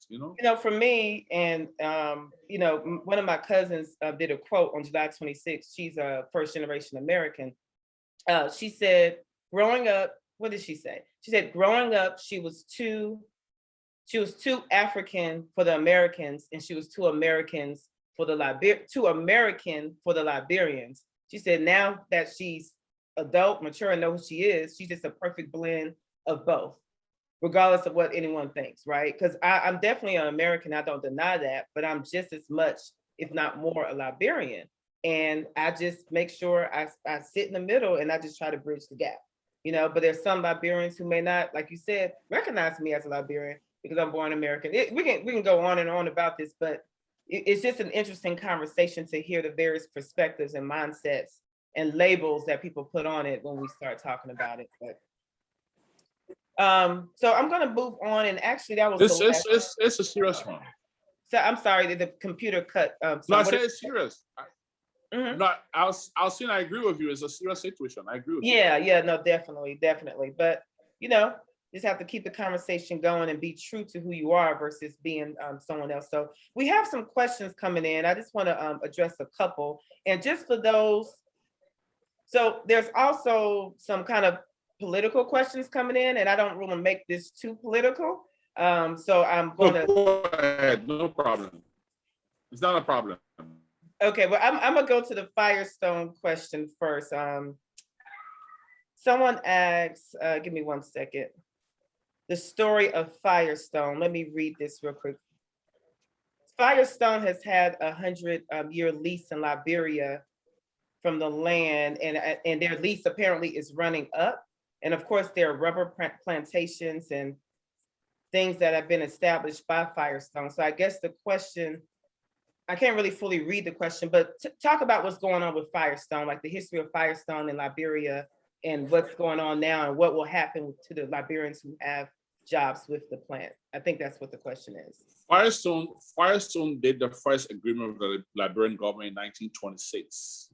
[SPEAKER 1] For me, and one of my cousins did a quote on July 26th. She's a first generation American. She said, growing up, what did she say? She said, growing up, she was too African for the Americans, and she was too American for the Liberians. She said, now that she's adult, mature, and know who she is, she's just a perfect blend of both, regardless of what anyone thinks, right? Because I'm definitely an American, I don't deny that, but I'm just as much, if not more, a Liberian. And I just make sure I sit in the middle, and I just try to bridge the gap. But there's some Liberians who may not, like you said, recognize me as a Liberian because I'm born American. We can go on and on about this, but it's just an interesting conversation to hear the various perspectives and mindsets and labels that people put on it when we start talking about it. But so I'm gonna move on, and actually that was
[SPEAKER 2] it's a serious one.
[SPEAKER 1] So I'm sorry that the computer cut.
[SPEAKER 2] No, I say it's serious. No, I was saying I agree with you. It's a serious situation. I agree with you.
[SPEAKER 1] Yeah, no, definitely. But just have to keep the conversation going and be true to who you are versus being someone else. So we have some questions coming in. I just want to address a couple. And just for those, so there's also some kind of political questions coming in, and I don't want to make this too political. So I'm going to.
[SPEAKER 2] Go ahead, no problem. It's not a problem.
[SPEAKER 1] Okay, well, I'm gonna go to the Firestone question first. Someone asks, give me 1 second. The story of Firestone. Let me read this real quick. Firestone has had 100-year lease in Liberia from the land, and their lease apparently is running up. And of course, there are rubber plantations and things that have been established by Firestone. So I guess the question, I can't really fully read the question, but talk about what's going on with Firestone, like the history of Firestone in Liberia and what's going on now and what will happen to the Liberians who have jobs with the plant. I think that's what the question is.
[SPEAKER 2] Firestone did the first agreement with the Liberian government in 1926.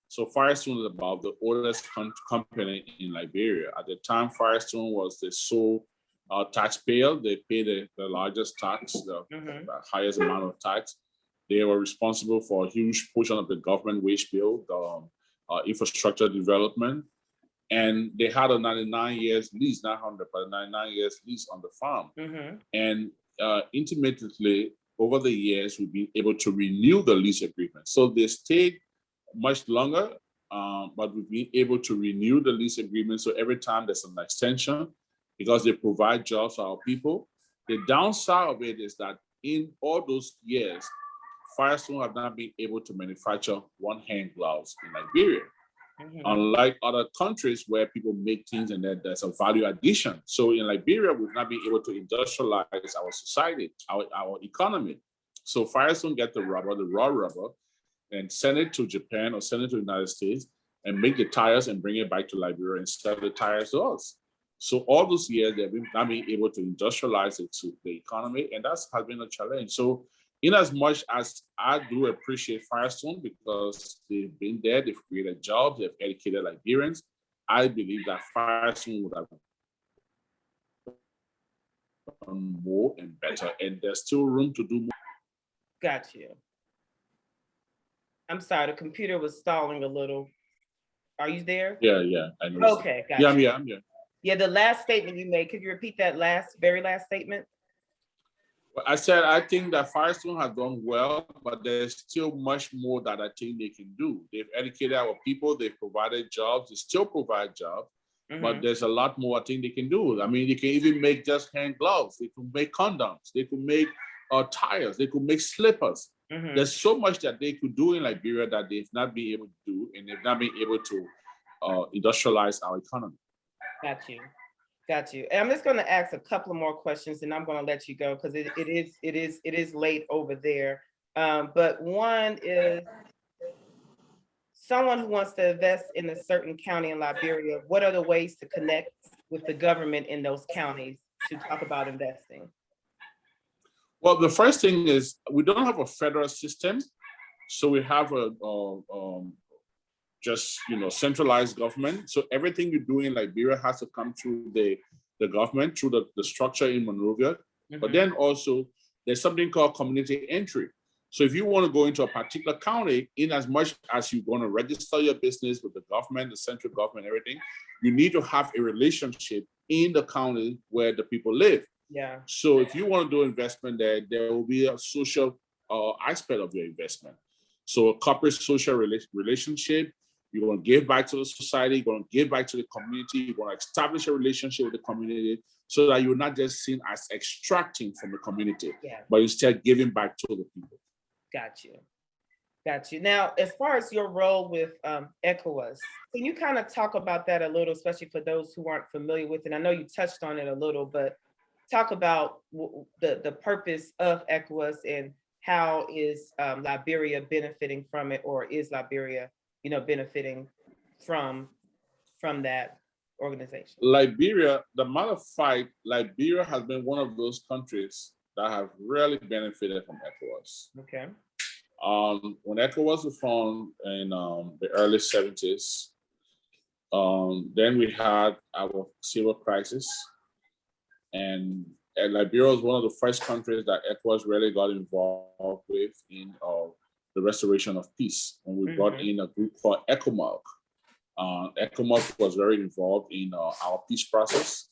[SPEAKER 2] So Firestone is about the oldest company in Liberia. At the time, Firestone was the sole taxpayer. They paid the largest tax, the highest amount of tax. They were responsible for a huge portion of the government wage bill, the infrastructure development. And they had a 99 years lease, not 100, but a 99 years lease on the farm. And intermittently, over the years, we've been able to renew the lease agreement. So they stayed much longer, but we've been able to renew the lease agreement. So every time there's an extension, because they provide jobs for our people. The downside of it is that in all those years, Firestone have not been able to manufacture one-hand gloves in Liberia. Unlike other countries where people make things and then there's a value addition. So in Liberia, we've not been able to industrialize our society, our economy. So Firestone get the rubber, the raw rubber, and send it to Japan or send it to the United States and make the tires and bring it back to Liberia and sell the tires to us. So all those years, they've not been able to industrialize it to the economy, and that has been a challenge. So in as much as I do appreciate Firestone because they've been there, they've created jobs, they've educated Liberians, I believe that Firestone would have done more and better, and there's still room to do more.
[SPEAKER 1] Got you. I'm sorry, the computer was stalling a little. Are you there?
[SPEAKER 2] Yeah, I know.
[SPEAKER 1] Okay, got you.
[SPEAKER 2] I'm here.
[SPEAKER 1] Yeah, the last statement you made, could you repeat that very last statement?
[SPEAKER 2] I said, I think that Firestone has done well, but there's still much more that I think they can do. They've educated our people, they've provided jobs, they still provide jobs, but there's a lot more I think they can do. I mean, they can even make just hand gloves, they could make condoms, they could make tires, they could make slippers. There's so much that they could do in Liberia that they've not been able to do, and they've not been able to industrialize our economy.
[SPEAKER 1] Got you. And I'm just going to ask a couple of more questions, and I'm going to let you go because it is late over there. But one is someone who wants to invest in a certain county in Liberia. What are the ways to connect with the government in those counties to talk about investing?
[SPEAKER 2] Well, the first thing is we don't have a federal system, so we have a just centralized government. So everything you do in Liberia has to come through the government, through the structure in Monrovia. But then also there's something called community entry. So if you want to go into a particular county, in as much as you're going to register your business with the government, the central government, everything, you need to have a relationship in the county where the people live.
[SPEAKER 1] Yeah.
[SPEAKER 2] So if you want to do investment there will be a social aspect of your investment. So a corporate social relationship, you're going to give back to the society, you're going to give back to the community, you're going to establish a relationship with the community so that you're not just seen as extracting from the community, but instead giving back to the people.
[SPEAKER 1] Got you. Now, as far as your role with ECOWAS, can you kind of talk about that a little, especially for those who aren't familiar with it? I know you touched on it a little, but talk about the purpose of ECOWAS and how is Liberia benefiting from it, or is Liberia benefiting from that organization?
[SPEAKER 2] Liberia, the matter of fact, Liberia has been one of those countries that have really benefited from ECOWAS.
[SPEAKER 1] Okay.
[SPEAKER 2] When ECOWAS was formed in the early 70s, then we had our civil crisis. And Liberia was one of the first countries that ECOWAS really got involved with in the restoration of peace. When we brought in a group called ECOMOG. ECOMOG was very involved in our peace process.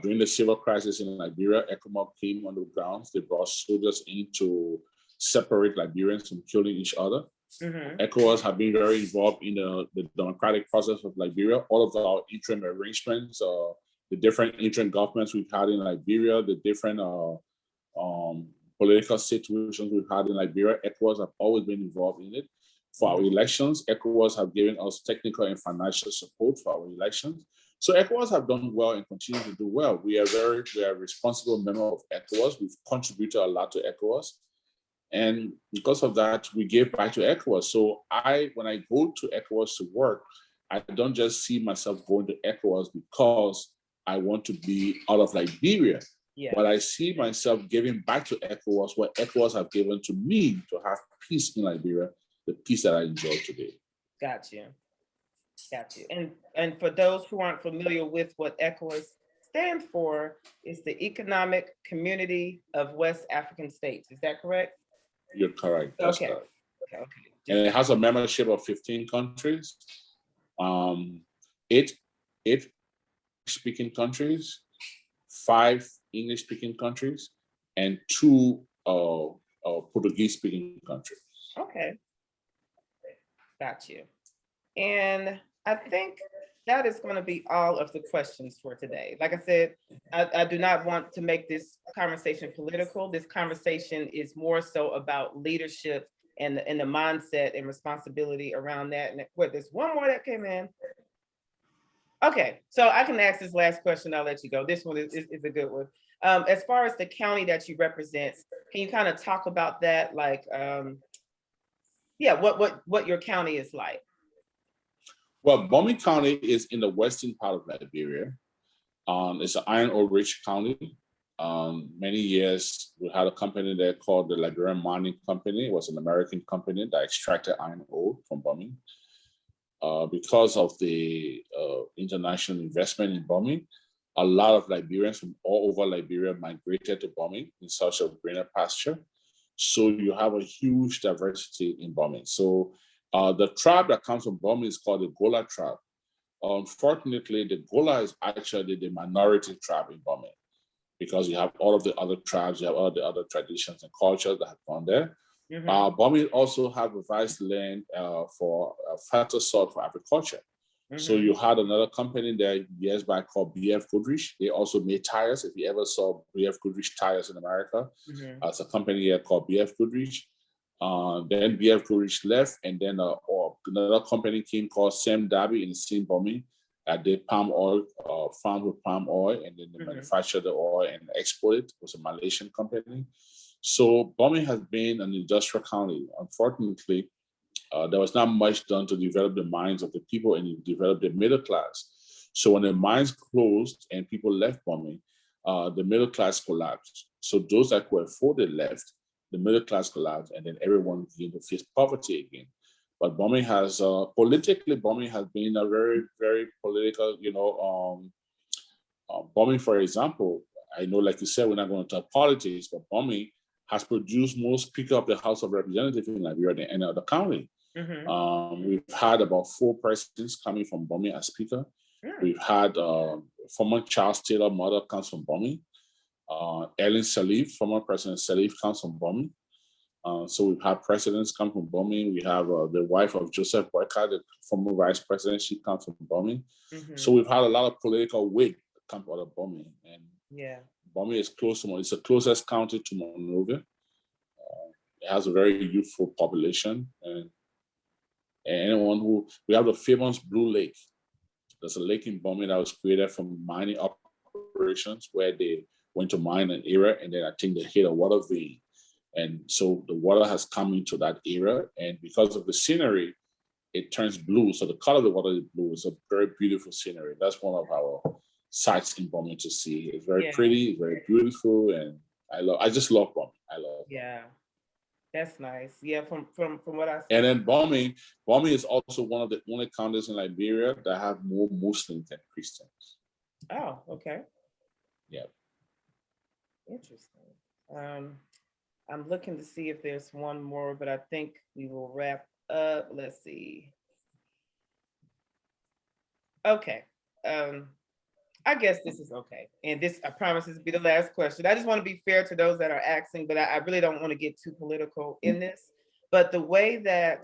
[SPEAKER 2] During the civil crisis in Liberia, ECOMOG came on the grounds. They brought soldiers in to separate Liberians from killing each other. ECOWAS have been very involved in the democratic process of Liberia. All of our interim arrangements, the different interim governments we've had in Liberia, the different political situations we've had in Liberia, ECOWAS have always been involved in it. For our elections, ECOWAS have given us technical and financial support for our elections. So ECOWAS have done well and continue to do well. We are a responsible member of ECOWAS. We've contributed a lot to ECOWAS. And because of that, we give back to ECOWAS. So when I go to ECOWAS to work, I don't just see myself going to ECOWAS because I want to be out of Liberia. Yeah. But I see myself giving back to ECOWAS what ECOWAS have given to me to have peace in Liberia, the peace that I enjoy today.
[SPEAKER 1] Got you. And for those who aren't familiar with what ECOWAS stands for, it's the Economic Community of West African States. Is that correct?
[SPEAKER 2] You're correct. That's
[SPEAKER 1] okay.
[SPEAKER 2] correct.
[SPEAKER 1] Okay.
[SPEAKER 2] And it has a membership of 15 countries, 8 speaking countries, 5 English speaking countries, and 2 Portuguese speaking countries.
[SPEAKER 1] Okay. Got you. And I think that is going to be all of the questions for today. Like I said, I do not want to make this conversation political. This conversation is more so about leadership and the mindset and responsibility around that. And there's one more that came in. Okay, so I can ask this last question. I'll let you go. This one is a good one. As far as the county that you represent, can you kind of talk about that? Like, what your county is like?
[SPEAKER 2] Well, Bomi County is in the western part of Liberia. It's an iron ore rich county. Many years we had a company there called the Liberian Mining Company. It was an American company that extracted iron ore from Bomi. Because of the international investment in Bomi, a lot of Liberians from all over Liberia migrated to Bomi in search of greener pasture. So you have a huge diversity in Bomi. So the tribe that comes from Bomi is called the Gola tribe. Unfortunately, the Gola is actually the minority tribe in Bomi because you have all of the other tribes, you have all the other traditions and cultures that have gone there. Bomi also have a vast land for fertile soil for agriculture. So you had another company there years back called BF Goodrich. They also made tires. If you ever saw BF Goodrich tires in America, it's a company here called BF Goodrich. Then BF Goodrich left, and then another company came called Sam Darby in St. Bomi. They palm oil, farmed with palm oil, and then they manufacture the oil and export it. It was a Malaysian company. So Bomi has been an industrial county. Unfortunately, there was not much done to develop the minds of the people and develop the middle class. So when the mines closed and people left Bomi, the middle class collapsed. So those that could afford it left, the middle class collapsed, and then everyone began to face poverty again. But Bomi has, politically, Bomi has been a very, very political, Bomi, for example, I know, like you said, we're not going to talk politics, but Bomi has produced most Speaker of the House of Representatives in Liberia and the county. We've had about 4 presidents coming from Bomi as Speaker. We've had former Charles Taylor mother comes from Bomi. Ellen Sirleaf, former President Sirleaf, comes from Bomi. So we've had presidents come from Bomi. We have the wife of Joseph Boyka, the former vice president, she comes from Bomi. So we've had a lot of political weight come out of Bomi. And Bomi is close to, it's the closest county to Monrovia. It has a very youthful population. And anyone we have the famous Blue Lake. There's a lake in Bomi that was created from mining operations where they went to mine an area, and then I think they hit a water vein. And so the water has come into that area, and because of the scenery, it turns blue. So the color of the water is blue. It's a very beautiful scenery. That's one of our sites in Bomi to see. It's very pretty, it's very beautiful, and I just love Bomi. I love Bomi.
[SPEAKER 1] Yeah. That's nice. Yeah, from what I see.
[SPEAKER 2] And then Bomi is also one of the only counties in Liberia that have more Muslims than Christians.
[SPEAKER 1] Oh, okay.
[SPEAKER 2] Yeah.
[SPEAKER 1] Interesting. I'm looking to see if there's one more, but I think we will wrap up. Let's see. Okay. I guess this is okay. And this, I promise this will be the last question. I just want to be fair to those that are asking, but I really don't want to get too political in this. But the way that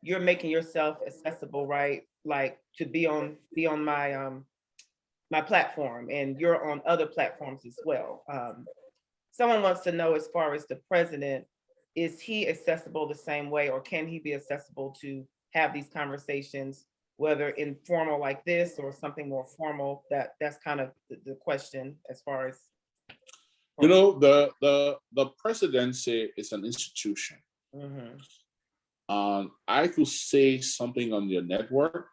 [SPEAKER 1] you're making yourself accessible, right? Like to be on my platform, and you're on other platforms as well. Someone wants to know, as far as the president, is he accessible the same way, or can he be accessible to have these conversations, whether informal like this or something more formal? That's kind of the question as far as.
[SPEAKER 2] You know, the presidency is an institution.
[SPEAKER 1] Mhm.
[SPEAKER 2] I could say something on your network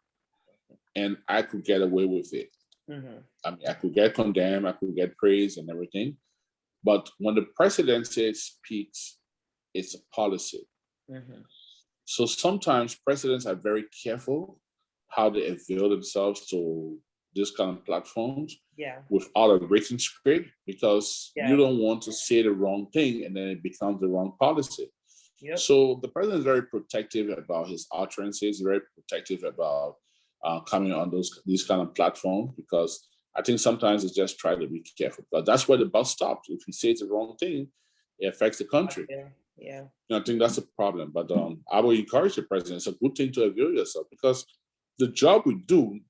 [SPEAKER 2] and I could get away with it.
[SPEAKER 1] Mhm.
[SPEAKER 2] I mean, I could get condemned, I could get praised and everything. But when the presidency speaks, it's a policy.
[SPEAKER 1] Mhm.
[SPEAKER 2] So sometimes presidents are very careful how they avail themselves to this kind of platforms
[SPEAKER 1] Yeah.
[SPEAKER 2] without a written script, because
[SPEAKER 1] Yeah.
[SPEAKER 2] you don't want to say the wrong thing and then it becomes the wrong policy.
[SPEAKER 1] Yep.
[SPEAKER 2] So the president is very protective about his utterances, very protective about coming on these kind of platforms, because I think sometimes it's just try to be careful. But that's where the bus stops. If he says the wrong thing, it affects the country.
[SPEAKER 1] Yeah. Yeah.
[SPEAKER 2] And I think that's a problem. But I will encourage the president. It's a good thing to avail yourself, because the job we do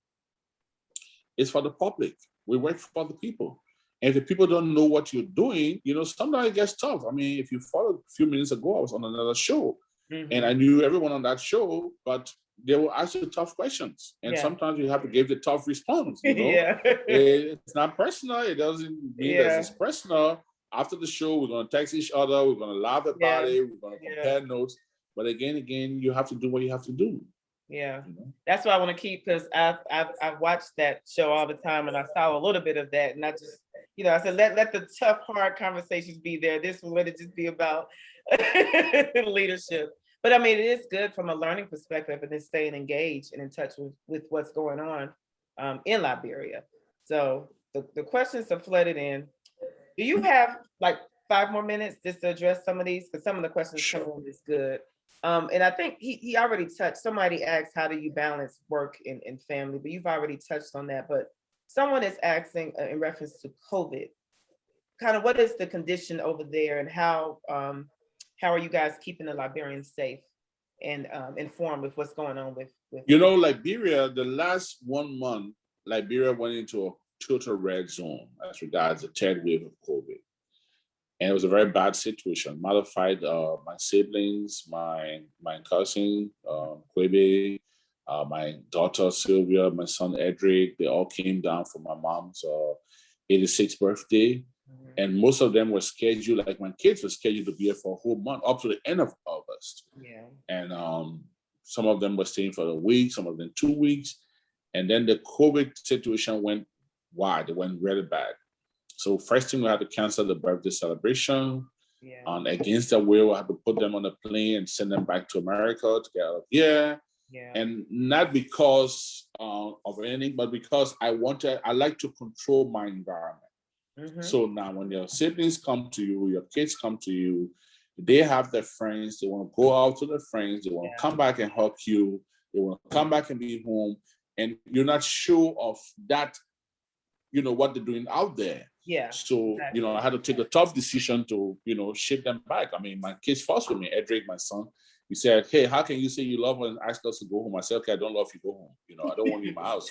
[SPEAKER 2] is for the public. We work for the people. And if the people don't know what you're doing, you know, sometimes it gets tough. I mean, if you followed a few minutes ago, I was on another show and I knew everyone on that show, but they will ask you tough questions. And
[SPEAKER 1] Yeah.
[SPEAKER 2] sometimes you have to give the tough response, you know.
[SPEAKER 1] Yeah.
[SPEAKER 2] It's not personal. It doesn't mean that
[SPEAKER 1] Yeah.
[SPEAKER 2] it's personal. After the show, we're going to text each other. We're going to laugh about
[SPEAKER 1] Yeah.
[SPEAKER 2] it. We're going to
[SPEAKER 1] Yeah.
[SPEAKER 2] compare notes. But again, you have to do what you have to do.
[SPEAKER 1] Yeah,
[SPEAKER 2] You know?
[SPEAKER 1] that's what I want to keep, because I've watched that show all the time, and I saw a little bit of that, and I just, I said, let the tough, hard conversations be there. This will let it just be about leadership. But I mean, it is good from a learning perspective, and then staying engaged and in touch with what's going on in Liberia. So the questions are flooded in. Do you have like 5 more minutes just to address some of these? Because some of the questions
[SPEAKER 2] Sure.
[SPEAKER 1] coming in is good. And I think he already touched, somebody asked, how do you balance work and family? But you've already touched on that. But someone is asking in reference to COVID, kind of what is the condition over there, and how are you guys keeping the Liberians safe and informed with what's going on with
[SPEAKER 2] You know, Liberia, the last 1 month, Liberia went into a total red zone as regards the third wave of COVID. And it was a very bad situation. Matter of fact, my siblings, my cousin, Kwebe, my daughter Sylvia, my son Edric, they all came down for my mom's 86th birthday. And most of them were scheduled, like my kids were scheduled to be here for a whole month, up to the end of August.
[SPEAKER 1] Yeah.
[SPEAKER 2] And some of them were staying for a week, some of them 2 weeks. And then the COVID situation went wide, it went really bad. So first thing, we had to cancel the birthday celebration.
[SPEAKER 1] Yeah.
[SPEAKER 2] And against their will, I had to put them on a plane and send them back to America to get out of here.
[SPEAKER 1] Yeah.
[SPEAKER 2] And not because of anything, but because I like to control my environment. So now when your siblings come to you, your kids come to you, they have their friends, they want to go out to their friends, they want to come back and hug you, they want to come back and be home, and you're not sure of that, what they're doing out there.
[SPEAKER 1] Yeah.
[SPEAKER 2] So, I had to take a tough decision to, ship them back. I mean, my kids fought with me, Edric, my son. He said, "Hey, how can you say you love us and ask us to go home?" I said, "Okay, I don't love you, go home. I don't want you in my house,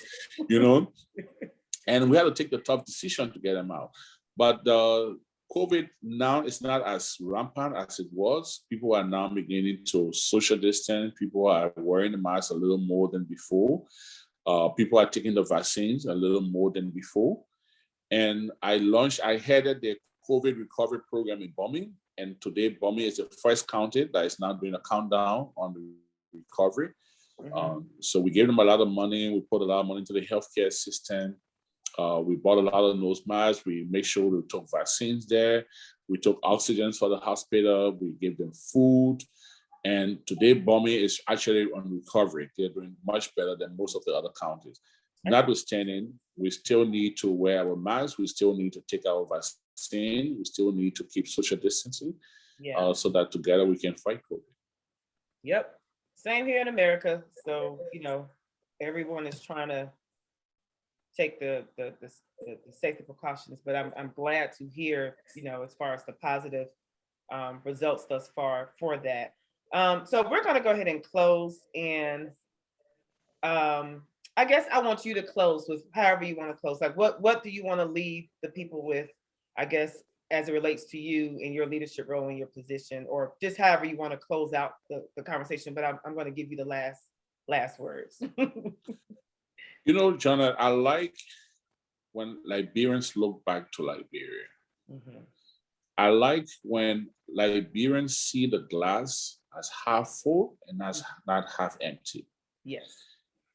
[SPEAKER 2] And we had to take the tough decision to get them out. But COVID now is not as rampant as it was. People are now beginning to social distance. People are wearing the mask a little more than before. People are taking the vaccines a little more than before. And I headed the COVID recovery program in Bomi. And today, Bomi is the first county that is now doing a countdown on the recovery. So we gave them a lot of money. We put a lot of money into the healthcare system. We bought a lot of nose masks. We make sure we took vaccines there. We took oxygens for the hospital. We gave them food. And today, Bomi is actually on recovery. They're doing much better than most of the other counties. Notwithstanding, we still need to wear our masks. We still need to take our vaccine, we still need to keep social distancing,
[SPEAKER 1] Yeah.
[SPEAKER 2] so that together we can fight COVID.
[SPEAKER 1] Yep. Same here in America. So, everyone is trying to take the safety precautions, but I'm glad to hear, as far as the positive results thus far for that. So we're going to go ahead and close, and I guess I want you to close with however you want to close. Like, what do you want to leave the people with, I guess, as it relates to you and your leadership role in your position, or just however you want to close out the conversation. But I'm going to give you the last words.
[SPEAKER 2] Jonah, I like when Liberians look back to Liberia.
[SPEAKER 1] Mhm.
[SPEAKER 2] I like when Liberians see the glass as half full and as not half empty.
[SPEAKER 1] Yes.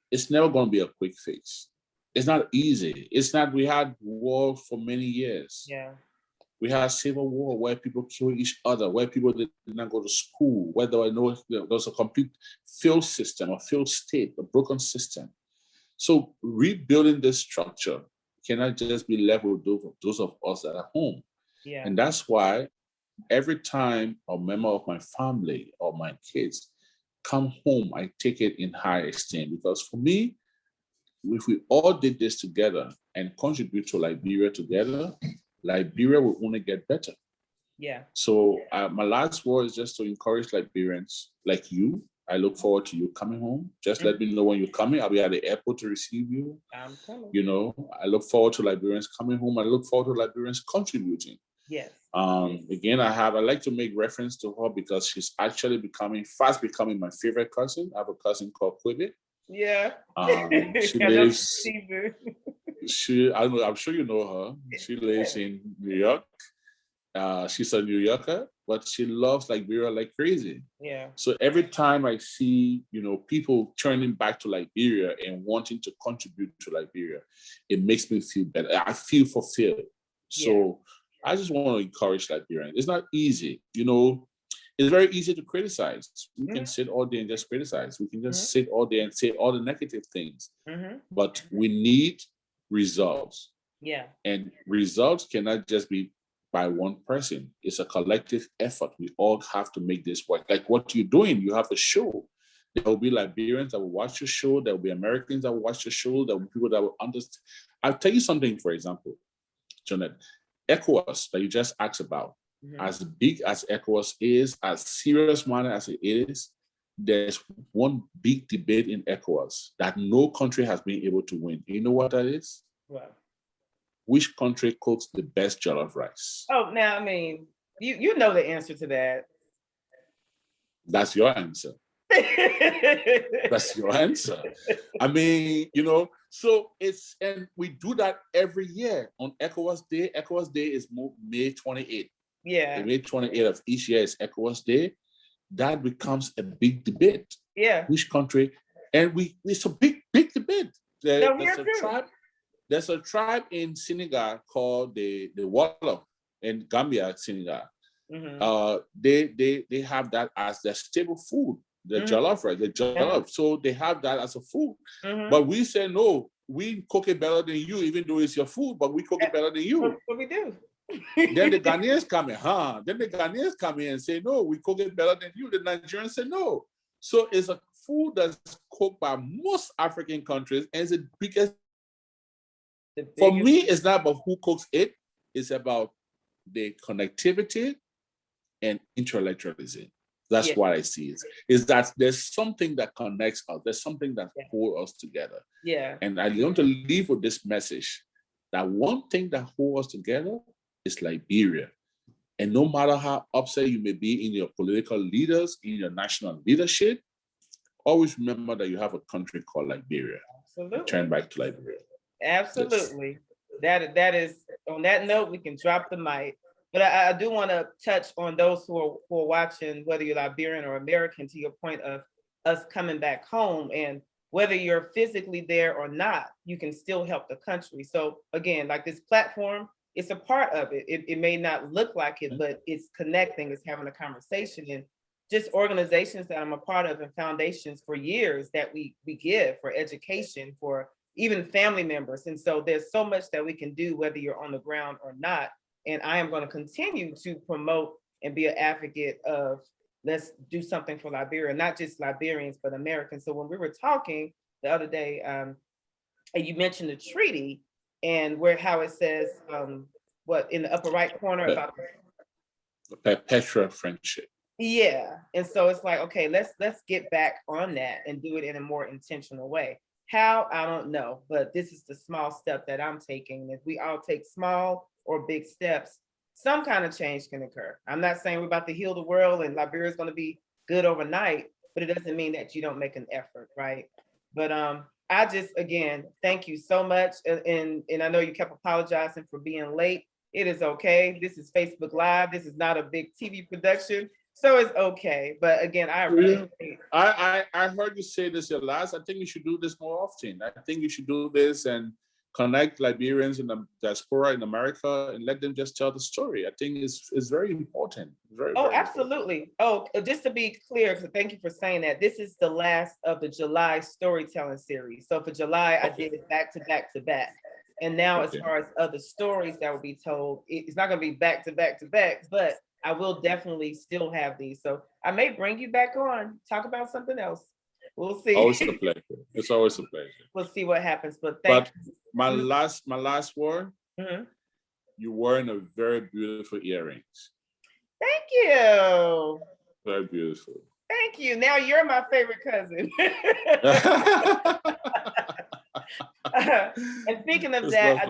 [SPEAKER 2] It's never going to be a quick fix. It's not easy. It's not, we had war for many years.
[SPEAKER 1] Yeah.
[SPEAKER 2] We had civil war where people kill each other, where people did not go to school, where there was a complete failed system, a failed state, a broken system. So rebuilding this structure cannot just be left with those of us that are home.
[SPEAKER 1] Yeah.
[SPEAKER 2] And that's why every time a member of my family or my kids come home, I take it in high esteem. Because for me, if we all did this together and contribute to Liberia together, Liberia will only get better.
[SPEAKER 1] Yeah.
[SPEAKER 2] So my last word is just to encourage Liberians like you. I look forward to you coming home. Just let me know when you're coming. I'll be at the airport to receive you.
[SPEAKER 1] I'm coming.
[SPEAKER 2] I look forward to Liberians coming home. I look forward to Liberians contributing.
[SPEAKER 1] Yes.
[SPEAKER 2] Again, I like to make reference to her because she's actually fast becoming my favorite cousin. I have a cousin called Quibi.
[SPEAKER 1] Yeah.
[SPEAKER 2] She lives. I'm sure you know her. She lives in New York. She's a New Yorker, but she loves Liberia like crazy.
[SPEAKER 1] Yeah.
[SPEAKER 2] So every time I see, people turning back to Liberia and wanting to contribute to Liberia, it makes me feel better. I feel fulfilled. So I just want to encourage Liberians. It's not easy, It's very easy to criticize. We can sit all day and just criticize. We can just sit all day and say all the negative things. But we need results.
[SPEAKER 1] Yeah.
[SPEAKER 2] And results cannot just be by one person. It's a collective effort. We all have to make this work. Like what you're doing, you have a show. There will be Liberians that will watch your show. There will be Americans that will watch your show. There will be people that will understand. I'll tell you something, for example, Janet, ECOWAS that you just asked about, as big as ECOWAS is, as serious manner as it is, there's one big debate in ECOWAS that no country has been able to win. You know what that is?
[SPEAKER 1] Wow.
[SPEAKER 2] Which country cooks the best jollof rice?
[SPEAKER 1] Oh, now, I mean, you know the answer to that.
[SPEAKER 2] That's your answer. That's your answer. I mean, so and we do that every year on ECOWAS Day. ECOWAS Day is May 28th.
[SPEAKER 1] Yeah.
[SPEAKER 2] May 28th of each year is ECOWAS Day. That becomes a big debate.
[SPEAKER 1] Yeah.
[SPEAKER 2] Which country? And it's a big debate. There's a tribe in Senegal called the Wolof in Gambia, Senegal. They have that as their staple food, the jollof rice, the jollof. So they have that as a food. But we say, no, we cook it better than you, even though it's your food, but we cook it better than you.
[SPEAKER 1] What we do.
[SPEAKER 2] Then the Ghanaians come in, Then the Ghanaians come in and say, no, we cook it better than you. The Nigerians say no. So it's a food that's cooked by most African countries, and it's the biggest. For me, it's not about who cooks it. It's about the connectivity and intellectualism. That's what I see. Is that there's something that connects us. There's something that holds us together.
[SPEAKER 1] Yeah.
[SPEAKER 2] And I want to leave with this message that one thing that holds us together is Liberia. And no matter how upset you may be in your political leaders, in your national leadership, always remember that you have a country called Liberia.
[SPEAKER 1] Absolutely.
[SPEAKER 2] Turn back to Liberia.
[SPEAKER 1] Absolutely. Yes. That is, on that note, we can drop the mic. But I do want to touch on those who are watching, whether you're Liberian or American, to your point of us coming back home, and whether you're physically there or not, you can still help the country. So again, like this platform, it's a part of it. It may not look like it, but it's connecting, it's having a conversation. And just organizations that I'm a part of and foundations for years that we give for education, for even family members. And so there's so much that we can do, whether you're on the ground or not, And I am going to continue to promote and be an advocate of let's do something for Liberia, not just Liberians, but Americans. So when we were talking the other day, and you mentioned the treaty and where how it says what in the upper right corner about
[SPEAKER 2] the perpetual friendship.
[SPEAKER 1] yeah. And so it's like, okay, let's get back on that and do it in a more intentional way. How, I don't know, but this is the small step that I'm taking. If we all take small or big steps, some kind of change can occur. I'm not saying we're about to heal the world and Liberia is going to be good overnight, but it doesn't mean that you don't make an effort, right? But I just, again, thank you so much. And I know you kept apologizing for being late. It is okay. This is Facebook Live. This is not a big TV production. So it's okay. But again, I really
[SPEAKER 2] I heard you say this your last. I think you should do this more often. I think you should do this and connect Liberians in the diaspora in America and let them just tell the story. I think it's very important. Very,
[SPEAKER 1] oh,
[SPEAKER 2] very
[SPEAKER 1] absolutely. Oh, just to be clear, so thank you for saying that. This is the last of the July storytelling series. So for July, I did it back to back to back. And now as far as other stories that will be told, it's not going to be back to back to back, but I will definitely still have these. So I may bring you back on, talk about something else. We'll see.
[SPEAKER 2] Always a pleasure. It's always a pleasure.
[SPEAKER 1] We'll see what happens. But thank you.
[SPEAKER 2] My last word,
[SPEAKER 1] Mhm.
[SPEAKER 2] you're wearing a very beautiful earrings.
[SPEAKER 1] Thank you.
[SPEAKER 2] Very beautiful.
[SPEAKER 1] Thank you. Now you're my favorite cousin. And speaking of that,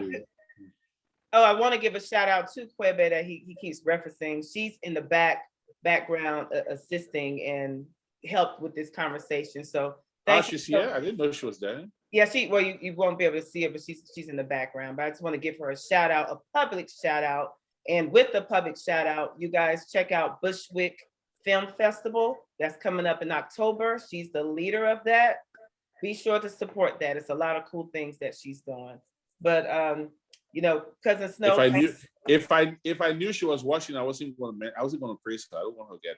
[SPEAKER 1] I want to give a shout out to Quebe that he keeps referencing. She's in the background assisting and helped with this conversation. So
[SPEAKER 2] she's here. I didn't know she was there.
[SPEAKER 1] Yeah, you won't be able to see her, but she's in the background. But I just want to give her a shout out, a public shout out. And with the public shout out, you guys check out Bushwick Film Festival. That's coming up in October. She's the leader of that. Be sure to support that. It's a lot of cool things that she's doing. But Cousin Snowe.
[SPEAKER 2] If I knew she was watching, I wasn't going to praise her. I don't want her to get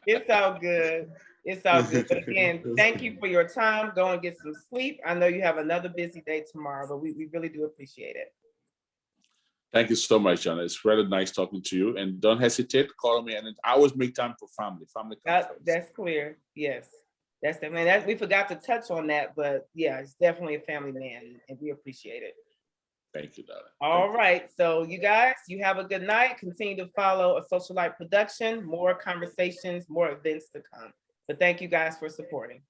[SPEAKER 1] It's all good. It's all good. But again, thank you for your time. Go and get some sleep. I know you have another busy day tomorrow, but we really do appreciate it.
[SPEAKER 2] Thank you so much, John. It's really nice talking to you. And don't hesitate to call me. And I always make time for family.
[SPEAKER 1] That's clear. Yes. That's definitely we forgot to touch on that, but yeah, it's definitely a family man, and we appreciate it.
[SPEAKER 2] Thank you, darling.
[SPEAKER 1] All right. So you guys, you have a good night. Continue to follow A Social Life production, more conversations, more events to come. But thank you guys for supporting.